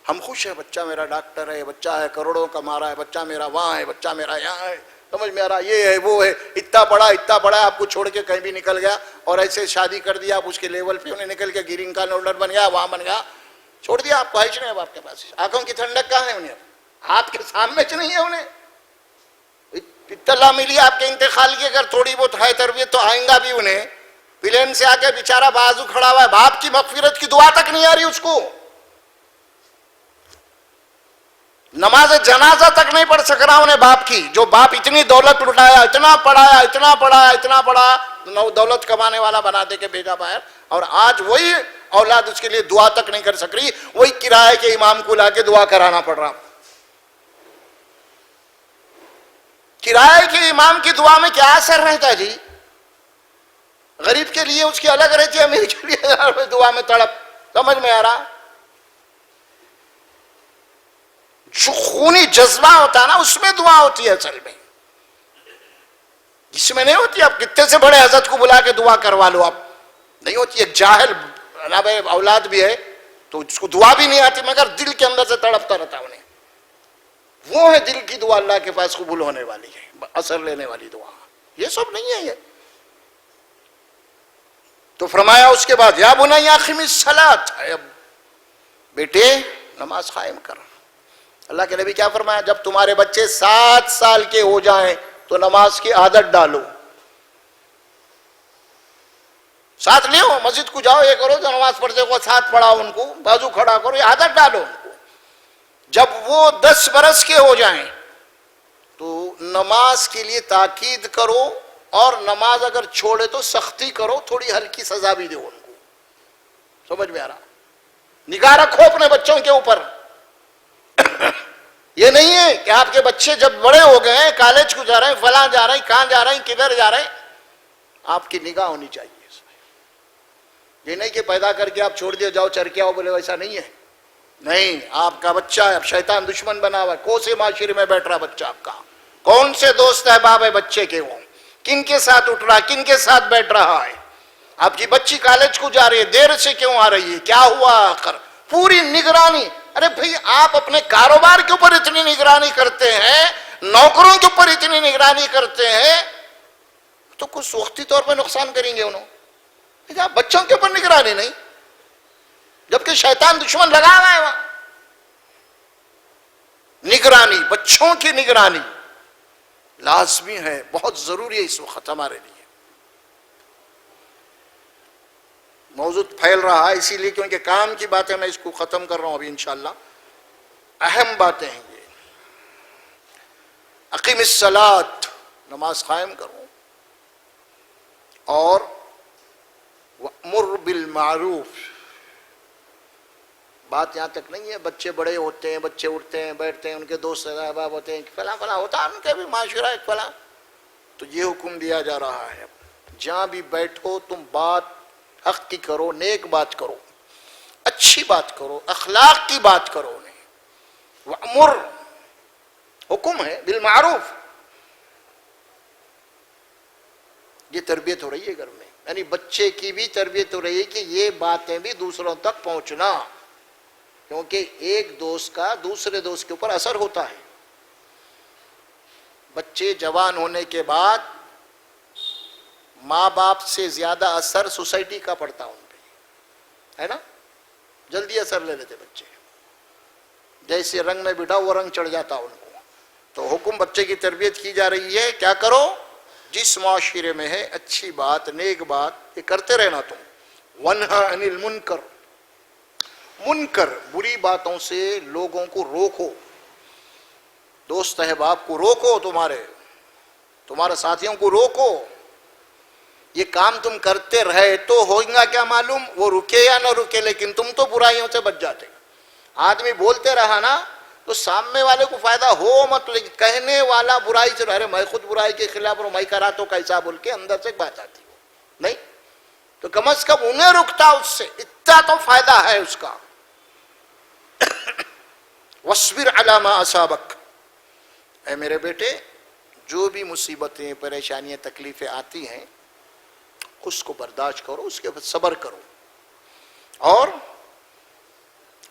ہم خوش ہیں بچہ میرا ڈاکٹر ہے, بچہ ہے کروڑوں کما رہا ہے, بچہ میرا وہاں ہے, بچہ میرا یہاں ہے, سمجھ میں آ رہا یہ ہے وہ ہے, اتنا پڑھا آپ کو چھوڑ کے کہیں بھی نکل گیا اور ایسے شادی کر دیا, آپ اس کے لیول پہ انہیں نکل کے گرین کارڈ ہولڈر بن گیا, وہاں بن گیا, چھوڑ دیا. آپ خواہش نہیں اب آپ کے پاس. آنکھوں کی ٹھنڈک کہاں ہے انہیں؟ آپ کے سامنے چ نہیں ہے انہیں. اطلاع ملی آپ کے انتقال کی, اگر تھوڑی بہت ہے تربیت تو آئیں گا بھی انہیں. پلین سے آ کے بیچارہ بازو کھڑا ہوا ہے, باپ کی مغفرت کی دعا تک نہیں آ رہی اس کو. نماز جنازہ تک نہیں پڑھ سک رہا انہیں باپ کی. جو باپ اتنی دولت لٹایا, اتنا پڑھایا, دولت کمانے والا بنا دے کے بھیجا باہر, اور آج وہی اولاد اس کے لیے دعا تک نہیں کر سک رہی. وہی کرائے کے امام کو لا کے دعا کرانا پڑ رہا. کرائے کے امام کی دعا میں کیا اثر رہتا ہے جی؟ غریب کے لیے اس کی الگ رہتی ہے, امیر کے لیے دعا میں تڑپ. سمجھ میں آ رہا؟ جو خونی جذبہ ہوتا ہے نا اس میں دعا ہوتی ہے اصل میں, جس میں نہیں ہوتی. آپ کتنے سے بڑے حضرت کو بلا کے دعا کروا لو, آپ نہیں ہوتی. ایک جاہل اولاد بھی ہے تو اس کو دعا بھی نہیں آتی, مگر دل کے اندر سے تڑپتا رہتا انہیں. وہ ہے دل کی دعا اللہ کے پاس قبول ہونے والی ہے, اثر لینے والی دعا. یہ سب نہیں ہے یہ. تو فرمایا اس کے بعد یا بنی اقم الصلاۃ, بیٹے نماز قائم کر. اللہ کے نبی کیا فرمایا؟ جب تمہارے بچے 7 سال کے ہو جائیں تو نماز کی عادت ڈالو. ساتھ لے ہو مسجد کو جاؤ, یہ کرو, نماز پڑھتے کو ساتھ پڑھاؤ, ان کو بازو کھڑا کرو, یہ عادت ڈالو ان کو. جب وہ 10 برس کے ہو جائیں تو نماز کے لیے تاکید کرو, اور نماز اگر چھوڑے تو سختی کرو, تھوڑی ہلکی سزا بھی دو ان کو. سمجھ میں آ رہا؟ نگاہ رکھو اپنے بچوں کے اوپر. یہ نہیں ہے کہ آپ کے بچے جب بڑے ہو گئے ہیں, کالج کو جا رہے ہیں, فلاں جا رہے ہیں, کہاں جا رہے ہیں, کدھر جا رہے ہیں, آپ کی نگاہ ہونی چاہیے اس میں. یہ نہیں کہ پیدا کر کے آپ چھوڑ دیے جاؤ چر کے آؤ, بولے ویسا نہیں ہے. نہیں, آپ کا بچہ ہے, اب شیطان دشمن بنا ہوا ہے. کون سے معاشرے میں بیٹھ رہا بچہ آپ کا, کون سے دوست احباب ہے بچے کے, وہ کن کے ساتھ اٹھ رہا, کن کے ساتھ بیٹھ رہا ہے. آپ کی بچی کالج کو جا رہی ہے, دیر سے کیوں آ رہی ہے, کیا ہوا آخر, پوری نگرانی. ارے بھئی آپ اپنے کاروبار کے اوپر اتنی نگرانی کرتے ہیں, نوکروں کے اوپر اتنی نگرانی کرتے ہیں, تو کچھ وقتی طور پہ نقصان کریں گے انہوں. آپ بچوں کے اوپر نگرانی نہیں, جبکہ شیطان دشمن لگا ہوا ہے وہاں. نگرانی, بچوں کی نگرانی لازمی ہے, بہت ضروری ہے اس وقت ہمارے لیے. موضوع پھیل رہا ہے اسی لیے کیونکہ کام کی باتیں میں اس کو ختم کر رہا ہوں ابھی انشاءاللہ. اہم باتیں ہیں یہ. اقیم الصلاۃ, نماز قائم کرو, اور وامر بالمعروف. بات یہاں تک نہیں ہے بچے بڑے ہوتے ہیں, بچے اٹھتے ہیں بیٹھتے ہیں, ان کے دوست احباب ہوتے ہیں, فلاں فلاں ہوتا ہے ان کے بھی معاشرہ ایک فلاں. تو یہ حکم دیا جا رہا ہے, جہاں بھی بیٹھو تم بات حق کی کرو, نیک بات کرو, اچھی بات کرو, اخلاق کی بات کرو. انہیں وامر حکم ہے بالمعروف. یہ تربیت ہو رہی ہے گھر میں, یعنی بچے کی بھی تربیت ہو رہی ہے کہ یہ باتیں بھی دوسروں تک پہنچنا, کیونکہ ایک دوست کا دوسرے دوست کے اوپر اثر ہوتا ہے. بچے جوان ہونے کے بعد ماں باپ سے زیادہ اثر سوسائٹی کا پڑتا ان پہ, ہے نا. جلدی اثر لے لیتے بچے, جیسے رنگ میں بٹھا وہ رنگ چڑھ جاتا ان کو. تو حکم بچے کی تربیت کی جا رہی ہے, کیا کرو, جس معاشرے میں ہے اچھی بات, نیک بات یہ کرتے رہنا تم. وَنْهَا عَنِ الْمُنْكَرِ, منکر بری باتوں سے لوگوں کو روکو, دوست احباب کو روکو, تمہارے ساتھیوں کو روکو. یہ کام تم کرتے رہے تو ہوگا کیا معلوم, وہ رکے یا نہ رکے, لیکن تم تو برائیوں سے بچ جاتے. آدمی بولتے رہا نا تو سامنے والے کو فائدہ ہو مت, کہنے والا برائی سے, ارے میں خود برائی کے خلاف ہوں, میں کرا تو کیسا بول کے اندر سے بات آتی ہو. نہیں, تو کم از کم انہیں رکتا اس سے، اتنا تو فائدہ ہے اس کا. وَاصْبِرْ عَلَى مَا أَصَابَكَ، اے میرے بیٹے جو بھی مصیبتیں، پریشانیاں، تکلیفیں آتی ہیں اس کو برداشت کرو، اس کے بعد صبر کرو. اور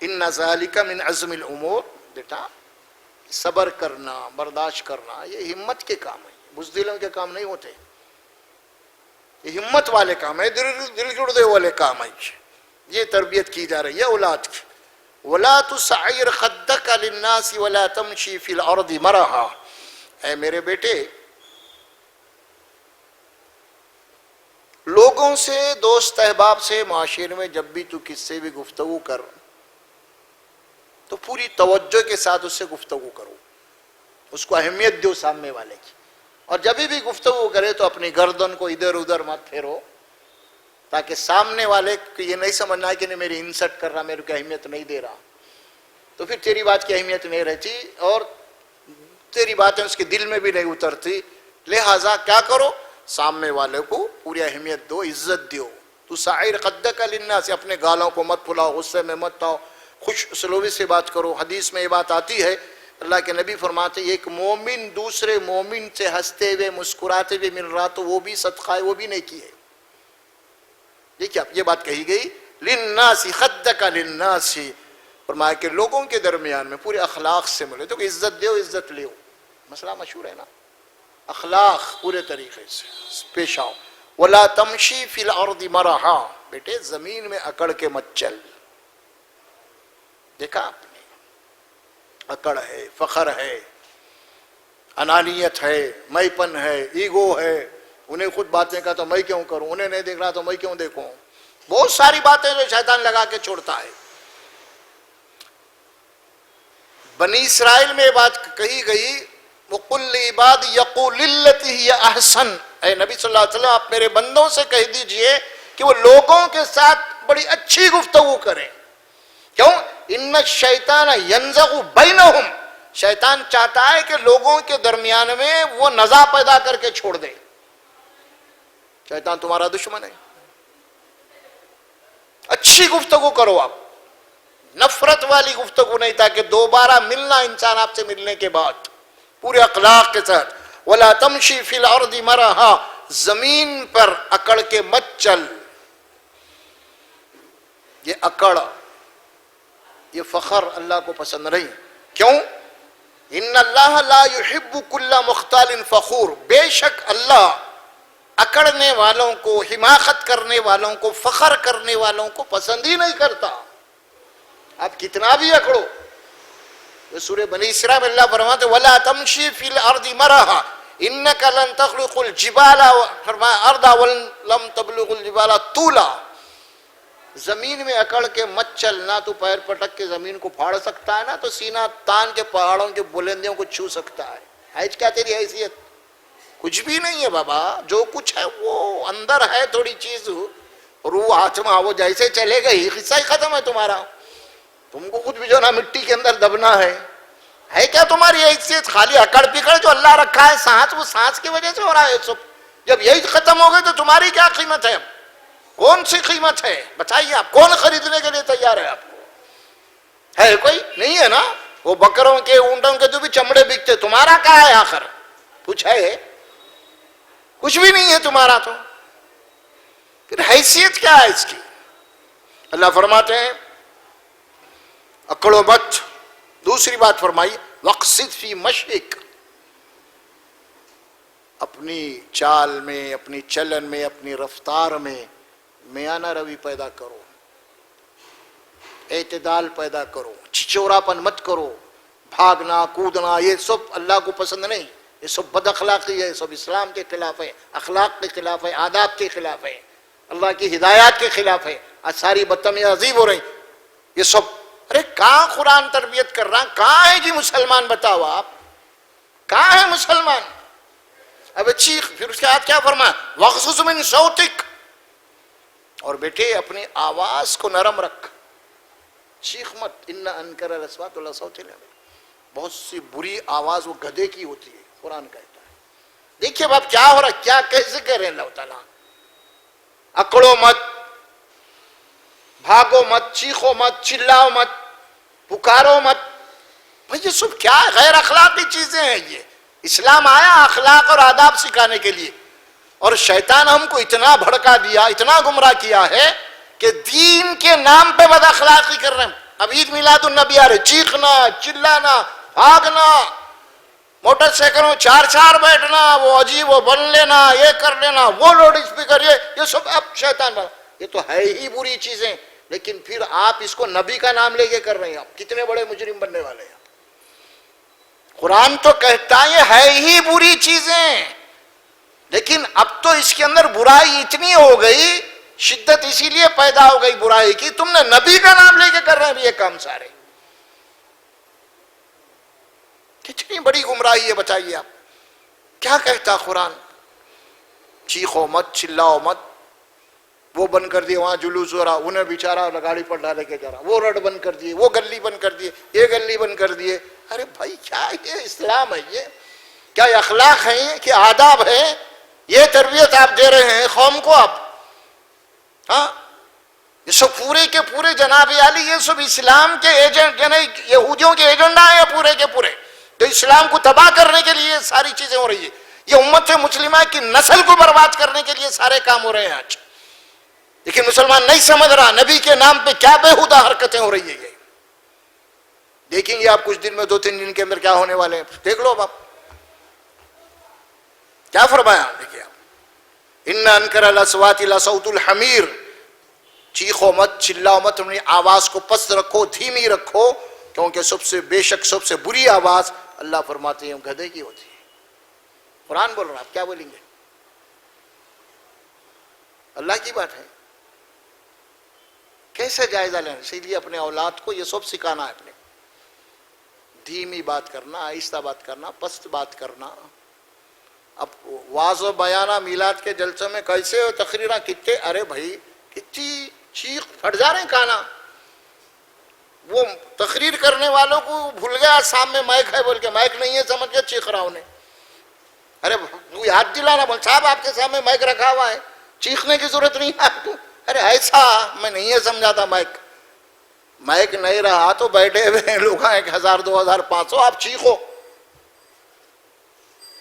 ان ذالک من عزم الامور، بیٹا صبر کرنا، برداشت کرنا یہ ہمت کے کام ہیں، بزدلوں کے کام نہیں ہوتے، یہ ہمت والے کام ہے، دل جڑنے والے کام ہیں. یہ تربیت کی جا رہی ہے اولاد کی. وَلَا تُسَعِّرْ خَدَّكَ لِلنَّاسِ وَلَا تَمْشِي فِي الْأَرْضِ مَرَحًا، اے میرے بیٹے لوگوں سے، دوست احباب سے، معاشرے میں جب بھی تو کس سے بھی گفتگو کر تو پوری توجہ کے ساتھ اس سے گفتگو کرو، اس کو اہمیت دو سامنے والے کی. اور جب بھی گفتگو کرے تو اپنی گردن کو ادھر ادھر مت پھیرو، تاکہ سامنے والے کو یہ نہیں سمجھنا ہے کہ نہیں میری انسلٹ کر رہا، میرے کو اہمیت نہیں دے رہا، تو پھر تیری بات کی اہمیت نہیں رہتی اور تیری باتیں اس کے دل میں بھی نہیں اترتی. لہٰذا کیا کرو، سامنے والے کو پوری اہمیت دو، عزت دیو. تو سائر خدک للناس، اپنے گالوں کو مت پھلاؤ، غصے میں مت آؤ، خوش سلوی سے بات کرو. حدیث میں یہ بات آتی ہے، اللہ کے نبی فرماتے ایک مومن دوسرے مومن سے ہنستے ہوئے مسکراتے ہوئے مل رہا تو وہ بھی صدقہ ہے، وہ بھی نیکی ہے. دیکھیے یہ بات کہی گئی للناس خدک للناس، فرمایا کہ لوگوں کے درمیان میں پورے اخلاق سے ملے تو عزت دیو، عزت لیو. مسئلہ مشہور ہے نا، اخلاق پورے طریقے سے پیش آؤ. وَلَا تَمْشِي فِي الْأَرْضِ مَرَحًا، بیٹے زمین میں اکڑ کے مت چل. دیکھا آپ نے، اکڑ ہے، فخر ہے، انانیت ہے، میں پن ہے، ایگو ہے. انہیں خود باتیں کہا تو میں کیوں کروں، انہیں نہیں دیکھ رہا تو میں کیوں دیکھوں. بہت ساری باتیں جو شیطان لگا کے چھوڑتا ہے. بنی اسرائیل میں یہ بات کہی گئی، وَقُلْ لِعِبَادِ يَقُولِ الَّتِي هِيَ أَحْسَنُ، اے نبی صلی اللہ علیہ وسلم آپ میرے بندوں سے کہہ دیجئے کہ وہ لوگوں کے ساتھ بڑی اچھی گفتگو کریں. کیوں؟ ان الشیطان ینزغ بینہم، شیطان چاہتا ہے کہ لوگوں کے درمیان میں وہ نزاع پیدا کر کے چھوڑ دے. شیطان تمہارا دشمن ہے. اچھی گفتگو کرو آپ، نفرت والی گفتگو نہیں، تاکہ دوبارہ ملنا انسان آپ سے ملنے کے بعد پورے اخلاق کے ساتھ. وَلَا تَمْشِي فِي الْأَرْضِ مَرَحًا، زمین پر اکڑ کے مت چل. یہ اکڑ، یہ فخر اللہ کو پسند نہیں. کیوں؟ ان اللہ لا يحب كل مختال فخور، بے شک اللہ اکڑنے والوں کو، حماقت کرنے والوں کو، فخر کرنے والوں کو پسند ہی نہیں کرتا. آپ کتنا بھی اکڑو. سورہ بنی اسرائیل میں اللہ فرماتے وَلَا تَمْشِي فِي الْأَرْضِ مَرَحًا إِنَّكَ لَن تَخْرِقُ الْجِبَالَ، فرمایا أَرْضًا وَلَمْ تَبْلُغُ الْجِبَالَ طُولًا، زمین میں اکڑ کے مت چل. نہ تو پیر پٹک کے زمین کو پھاڑ سکتا ہے، نہ تو سینہ تان کے پہاڑوں کے بلندیوں کو چھو سکتا ہے. حیث کیا تیری حیثیت؟ کچھ بھی نہیں ہے بابا. جو کچھ ہے وہ اندر ہے تھوڑی چیز، روح آتما، وہ جیسے چلے گئی قصہ ہی ختم ہے تمہارا. تم کو خود بھی جو نا مٹی کے اندر دبنا ہے کیا تمہاری حیثیت؟ خالی اکڑ پکڑ جو اللہ رکھا ہے سانس، وہ سانس کی وجہ سے ہو رہا ہے سب. جب یہی ختم ہو گئے تو تمہاری کیا قیمت ہے؟ اب کون سی قیمت ہے بتائیے؟ آپ کون خریدنے کے لیے تیار ہے؟ آپ کو ہے کوئی نہیں ہے نا. وہ بکروں کے، اونٹوں کے جو بھی چمڑے بکتے، تمہارا کیا ہے آخر؟ کچھ ہے؟ کچھ بھی نہیں ہے تمہارا. تو پھر حیثیت کیا ہے اس کی؟ اللہ فرماتے ہیں اکڑو مت. دوسری بات فرمائی وقصد فی مشیک، اپنی چال میں، اپنی چلن میں، اپنی رفتار میں میانہ روی پیدا کرو، اعتدال پیدا کرو، چھچوراپن مت کرو. بھاگنا کودنا یہ سب اللہ کو پسند نہیں. یہ سب بد اخلاقی ہے، سب اسلام کے خلاف ہے، اخلاق کے خلاف ہے، آداب کے خلاف ہے، اللہ کی ہدایات کے خلاف ہے. آج ساری بدتمیزی عظیم ہو رہی. یہ سب ارے کہاں قرآن تربیت کر رہا؟ کہاں ہے جی مسلمان؟ بتاؤ آپ کہاں ہے مسلمان؟ اب چیخ. پھر اس کے بعد کیا فرمایا وَغْضُضْ مِن صَوْتِكَ، اور بیٹے اپنی آواز کو نرم رکھ، چیخ مت. ان انکر الاصوات لصوت الحمیر، بہت سی بری آواز وہ گدھے کی ہوتی ہے، قرآن کہتا ہے. دیکھیے باپ کیا ہو رہا ہے، کیا کیسے کہہ رہے ہیں اللہ تعالیٰ. اکڑو مت، بھاگو مت، چیخو مت، چلاؤ مت، پکارو مت. بھائی یہ سب کیا ہے؟ غیر اخلاقی چیزیں ہیں. یہ اسلام آیا اخلاق اور آداب سکھانے کے لیے، اور شیطان ہم کو اتنا بھڑکا دیا، اتنا گمراہ کیا ہے کہ دین کے نام پہ بد اخلاقی کر رہے ہیں. اب عید میلاد النبی آ رہے، چیخنا، چلانا، بھاگنا، موٹر سائیکلوں چار چار بیٹھنا، وہ عجیب وہ بن لینا، یہ کر لینا، وہ لاؤڈ اسپیکر، یہ سب اب شیطان بنا. یہ تو ہے ہی بری چیزیں، لیکن پھر آپ اس کو نبی کا نام لے کے کر رہے ہیں. آپ کتنے بڑے مجرم بننے والے ہیں. قرآن تو کہتا ہے یہ ہے ہی بری چیزیں، لیکن اب تو اس کے اندر برائی اتنی ہو گئی، شدت اسی لیے پیدا ہو گئی برائی کی، تم نے نبی کا نام لے کے کر رہے ہیں یہ کام سارے. کتنی بڑی گمراہی ہے. بتائیے آپ کیا کہتا قرآن؟ چیخو مت، چلاؤ مت. وہ بند کر دیے، وہاں جلوس ہو رہا، انہیں بیچارہ گاڑی پر ڈالے کے جا رہا، وہ روڈ بند کر دیے، وہ گلی بند کر دیے، یہ گلی بند کر دیے. ارے بھائی کیا یہ اسلام ہے؟ یہ کیا اخلاق ہے؟ کہ آداب ہے؟ یہ تربیت آپ دے رہے ہیں قوم کو آپ؟ ہاں یہ سب پورے کے پورے جناب عالی یہ سب اسلام کے ایجنٹ، یعنی یہودیوں کے ایجنڈا ہیں پورے کے پورے. تو اسلام کو تباہ کرنے کے لیے ساری چیزیں ہو رہی ہے. یہ امت مسلمہ کی نسل کو برباد کرنے کے لیے سارے کام ہو رہے ہیں آج. لیکن مسلمان نہیں سمجھ رہا نبی کے نام پہ کیا بےہودہ حرکتیں ہو رہی ہیں. یہ دیکھیں گے آپ کچھ دن میں، 2-3 دن کے اندر کیا ہونے والے ہیں. دیکھ لو آپ کیا فرمایا. دیکھیے آپ، ان انکر الاصوات لصوت الحمیر. چیخو مت، چلاؤ مت، اپنی آواز کو پست رکھو، دھیمی رکھو، کیونکہ سب سے بے شک سب سے بری آواز اللہ فرماتے ہیں گدھے کی ہوتی ہے. قرآن بول رہا، آپ کیا بولیں گے؟ اللہ کی بات ہے. کیسے جائزہ لینا؟ اسی لیے اپنے اولاد کو یہ سب سکھانا ہے. اپنے دھیمی بات کرنا، آہستہ بات کرنا، پست بات کرنا. اب واعظ و بیانہ میلاد کے جلسوں میں کیسے ہو تقریرہ کتنے، ارے بھائی کتنی چیخ پھٹ جا رہے ہیں کانا. وہ تقریر کرنے والوں کو بھول گیا سامنے مائک ہے بول کے، مائک نہیں ہے سمجھ کے چیخ رہا انہیں. ارے تو یاد دلانا، بول صاحب آپ کے سامنے مائک رکھا ہوا ہے، چیخنے کی ضرورت نہیں ہے آپ کو. ارے ایسا میں نہیں ہے سمجھا تھا. مائک نہیں رہا تو بیٹھے ہوئے لوگ 1000 2000 500 آپ چیخو.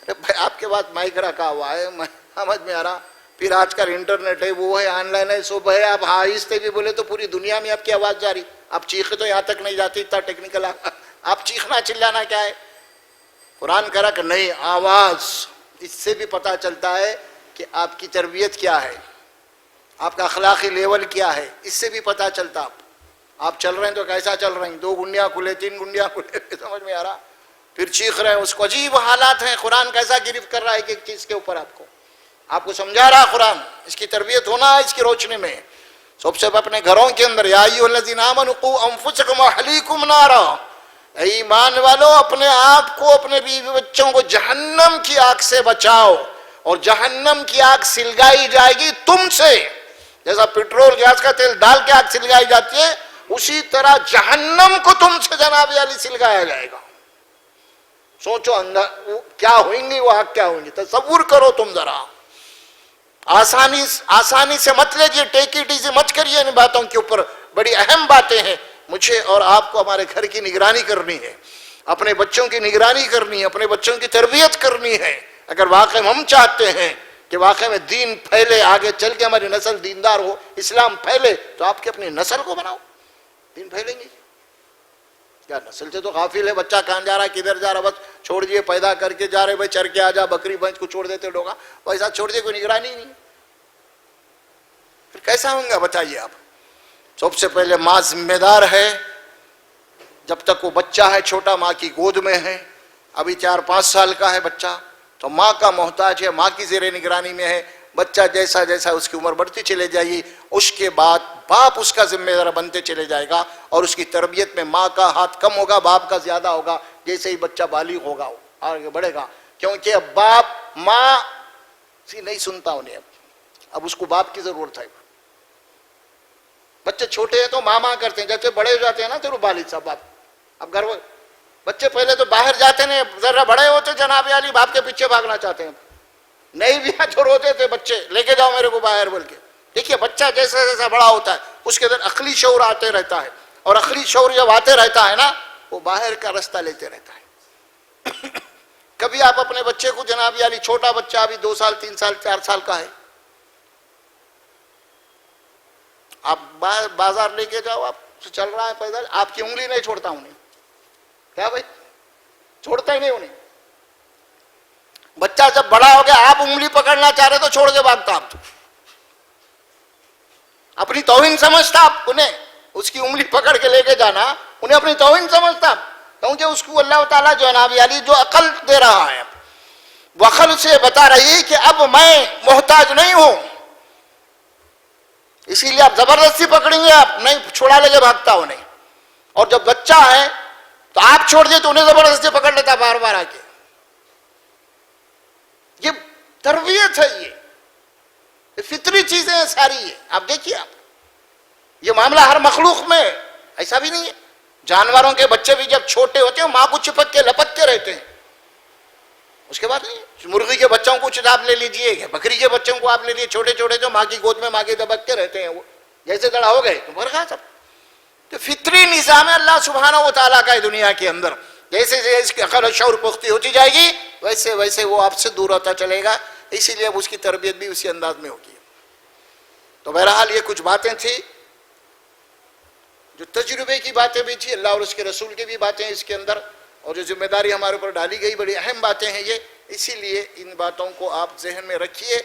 ارے بھائی آپ کے بعد مائک رکھا ہوا ہے، سمجھ میں آ رہا. پھر آج کل انٹرنیٹ ہے، وہ ہے، آن لائن ہے، سب ہے. آپ آہستہ بھی بولے تو پوری دنیا میں آپ کی آواز جاری. آپ چیخے تو یہاں تک نہیں جاتی، اتنا ٹیکنیکل. آپ چیخنا چلانا کیا ہے؟ قرآن کہہ رہا کہ نہیں، آواز. اس سے بھی پتہ چلتا ہے کہ آپ کی تربیت کیا ہے، آپ کا اخلاقی لیول کیا ہے. اس سے بھی پتہ چلتا. آپ چل رہے ہیں تو کیسا چل رہے ہیں؟ 2 گنڈیاں کھلے، 3 گنڈیاں کھلے، سمجھ میں آ رہا. پھر چیخ رہے ہیں، اس کو عجیب حالات ہیں. قرآن کیسا گرفت کر رہا ہے ایک چیز کے اوپر. آپ کو سمجھا رہا قرآن. اس کی تربیت ہونا ہے اس کی روشنی میں. سب سے اپنے گھروں کے اندر، یا ایھا الذین آمنوا قوا انفسکم واہلیکم نارا. اے ایمان والو اپنے آپ کو، اپنے بیوی بچوں کو جہنم کی آگ سے بچاؤ. اور جہنم کی آگ سلگائی جائے گی تم سے. جیسا پیٹرول گیس کا تیل ڈال کے آگ سلگائی جاتی ہے، اسی طرح جہنم کو تم سے جناب علی سلگایا جائے گا. سوچو کیا ہوئیں گی وہ آگ، کیا ہوئیں گی، تصور کرو تم ذرا. آسانی سے مت لیجیے، ٹیک اٹ ایزی مت کریے ان باتوں کے اوپر. بڑی اہم باتیں ہیں. مجھے اور آپ کو ہمارے گھر کی نگرانی کرنی ہے، اپنے بچوں کی نگرانی کرنی ہے، اپنے بچوں کی تربیت کرنی ہے. اگر واقعی ہم چاہتے ہیں کہ واقعی میں دین پھیلے، آگے چل کے ہماری نسل دیندار ہو، اسلام پھیلے، تو آپ کی اپنی نسل کو بناؤ. دین پھیلیں گے. کیا نسل سے تو غافل ہے. بچہ کہاں جا رہا ہے، کدھر جا رہا، بس چھوڑ دیے، پیدا کر کے جا رہے، بھائی چر کے آ جا، بکری بھینس کو چھوڑ دیتے لوگ، ویسا چھوڑ دیے، کوئی نگرانی نہیں. پھر کیسا ہوں گا بتائیے آپ. سب سے پہلے ماں ذمہ دار ہے. جب تک وہ بچہ ہے چھوٹا، ماں کی گود میں ہے، ابھی 4-5 سال کا ہے بچہ، تو ماں کا محتاج ہے، ماں کی زیر نگرانی میں ہے. بچہ جیسا جیسا اس کی عمر بڑھتی چلے جائے گی، اس کے بعد باپ اس کا ذمہ دار بنتے چلے جائے گا، اور اس کی تربیت میں ماں کا ہاتھ کم ہوگا، باپ کا زیادہ ہوگا. جیسے ہی بچہ بالغ ہوگا آگے بڑھے گا، کیونکہ اب باپ ماں سے نہیں سنتا انہیں. اب اس کو باپ کی ضرورت ہے. بچے چھوٹے ہیں تو ماں کرتے ہیں، جیسے بڑے ہو جاتے ہیں نا تو بالغ صاحب باپ. اب گھر بچے پہلے تو باہر جاتے ہیں، ذرا بڑے ہوتے جناب علی باپ کے پیچھے بھاگنا چاہتے ہیں. نہیں بھی جو روتے تھے بچے، لے کے جاؤ میرے کو باہر بول کے، دیکھیے بچہ جیسا جیسا بڑا ہوتا ہے اس کے اندر عقلی شعور آتے رہتا ہے، اور عقلی شعور جب آتے رہتا ہے نا وہ باہر کا راستہ لیتے رہتا ہے۔ کبھی آپ اپنے بچے کو جناب علی، چھوٹا بچہ ابھی 2 سال 3 سال 4 سال کا ہے، آپ بازار لے کے جاؤ، آپ چل رہا ہے پیدل، آپ کی انگلی نہیں چھوڑتا انہیں، کیا بھائی چھوڑتا ہی نہیں انہیں۔ بچہ جب بڑا ہو گیا آپ انگلی پکڑنا چاہ رہے تو چھوڑ کے بھاگتا، آپ تو اپنی توہین سمجھتا، آپ انہیں اس کی انگلی پکڑ کے لے کے جانا انہیں اپنی توہین سمجھتا، کیونکہ اس کو اللہ تعالیٰ جو جناب علی جو عقل دے رہا ہے وہ عقل سے بتا رہی کہ اب میں محتاج نہیں ہوں، اسی لیے آپ زبردستی پکڑیں گے، آپ نہیں چھوڑا لے کے بھاگتا انہیں۔ اور جب بچہ ہے تو آپ چھوڑ دیں تو انہیں زبردستی پکڑ لیتا بار بار آ کے۔ یہ تربیت ہے، یہ فطری چیزیں ہیں ساری، یہ آپ دیکھیے، آپ یہ معاملہ ہر مخلوق میں ایسا بھی نہیں ہے۔ جانوروں کے بچے بھی جب چھوٹے ہوتے ہیں ماں کو چپک کے لپک کے رہتے ہیں، اس کے بعد نہیں۔ مرغی کے بچوں کو آپ لے لیجئے، بکری کے بچوں کو آپ لے لیجئے، چھوٹے چھوٹے جو ماں کی گود میں ماں کے دبک کے رہتے ہیں، وہ جیسے بڑا ہو گئے تو مر گیا سب۔ تو فطری نظام ہے اللہ سبحانہ و تعالیٰ کا دنیا کے اندر، جیسے جیسے اس کی عقل و شعور پختی ہوتی جائے گی ویسے ویسے وہ آپ سے دور ہوتا چلے گا، اسی لیے اب اس کی تربیت بھی اسی انداز میں ہوگی۔ تو بہرحال یہ کچھ باتیں تھیں جو تجربے کی باتیں بھی تھی، اللہ اور اس کے رسول کی بھی باتیں اس کے اندر، اور جو ذمہ داری ہمارے اوپر ڈالی گئی بڑی اہم باتیں ہیں یہ، اسی لیے ان باتوں کو آپ ذہن میں رکھیے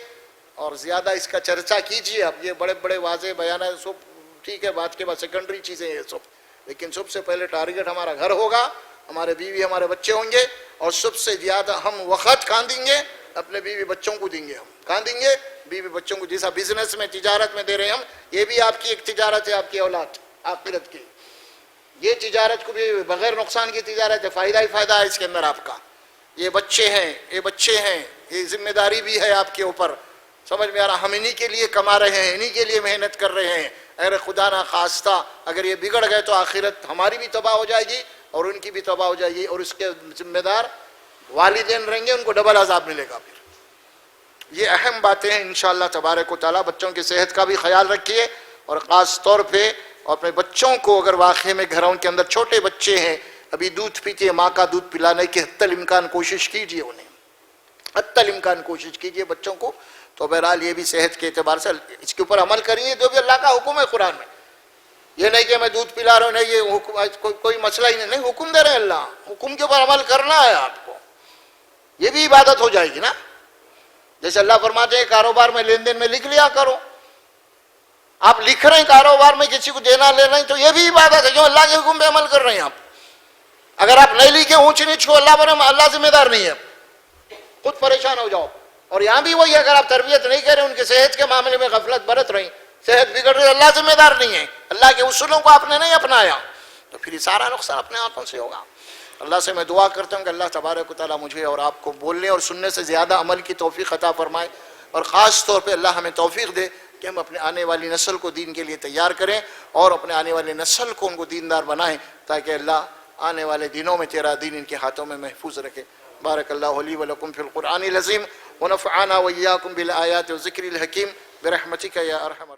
اور زیادہ اس کا چرچا کیجیے۔ اب یہ بڑے بڑے واضح بیان ہے سب ٹھیک ہے، بات کے بعد سیکنڈری چیزیں یہ سب، لیکن سب سے پہلے ٹارگٹ ہمارا گھر ہوگا، ہمارے بیوی ہمارے بچے ہوں گے، اور سب سے زیادہ ہم وقت کہاں دیں گے؟ اپنے بیوی بچوں کو دیں گے۔ ہم کہاں دیں گے؟ بیوی بچوں کو، جیسا بزنس میں تجارت میں دے رہے ہیں ہم، یہ بھی آپ کی ایک تجارت ہے، آپ کی اولاد آخرت کی، یہ تجارت کو بھی بغیر نقصان کی تجارت ہے، فائدہ ہی فائدہ ہے اس کے اندر آپ کا۔ یہ بچے ہیں، یہ ذمہ داری بھی ہے آپ کے اوپر، سمجھ میں آ رہا؟ ہم انہی کے لیے کما رہے ہیں، انہی کے لیے محنت کر رہے ہیں، اگر خدا نہ خواستہ اگر یہ بگڑ گئے تو آخرت ہماری بھی تباہ ہو جائے گی اور ان کی بھی تباہ ہو جائے گی، اور اس کے ذمہ دار والدین رہیں گے، ان کو ڈبل عذاب ملے گا۔ پھر یہ اہم باتیں ہیں انشاءاللہ تبارک و تعالیٰ۔ بچوں کی صحت کا بھی خیال رکھیے، اور خاص طور پہ اپنے بچوں کو اگر واقعے میں گھروں کے اندر چھوٹے بچے ہیں ابھی دودھ پیتے ہیں، ماں کا دودھ پلانے کی حتی الامکان کوشش کیجیے، انہیں حتی الامکان کوشش کیجیے بچوں کو۔ تو بہرحال یہ بھی صحت کے اعتبار سے اس کے اوپر عمل کریے، جو بھی اللہ کا حکم ہے قرآن میں۔ یہ نہیں کہ میں دودھ پلا رہا ہوں، نہیں یہ حکم کوئی مسئلہ ہی نہیں، حکم دے رہے ہیں اللہ، حکم کے اوپر عمل کرنا ہے آپ کو، یہ بھی عبادت ہو جائے گی نا۔ جیسے اللہ فرماتے ہیں کاروبار میں لین دین میں لکھ لیا کرو، آپ لکھ رہے ہیں کاروبار میں کسی کو دینا لے رہے ہیں تو یہ بھی عبادت ہے، جو اللہ کے حکم پہ عمل کر رہے ہیں آپ۔ اگر آپ نہیں لکھے اونچ نیچ کو اللہ پر، اللہ ذمہ دار نہیں ہے، خود پریشان ہو جاؤ۔ اور یہاں بھی وہی، اگر آپ تربیت نہیں کریں، ان کے صحت کے معاملے میں غفلت برت رہی، صحت بگڑ رہی، اللہ ذمہ دار نہیں ہے، اللہ کے اصولوں کو آپ نے نہیں اپنایا، تو پھر یہ سارا نقصان اپنے ہاتھوں سے ہوگا۔ اللہ سے میں دعا کرتا ہوں کہ اللہ تبارک و تعالیٰ مجھے اور آپ کو بولنے اور سننے سے زیادہ عمل کی توفیق عطا فرمائے، اور خاص طور پہ اللہ ہمیں توفیق دے کہ ہم اپنے آنے والی نسل کو دین کے لیے تیار کریں، اور اپنے آنے والی نسل کو ان کو دیندار بنائیں، تاکہ اللہ آنے والے دنوں میں تیرا دین ان کے ہاتھوں میں محفوظ رکھے۔ بارک اللہ لی ولکم فی القرآن العظیم، ونفعنا وإیاکم بالآیات والذکر الحکیم برحمتک یا ارحم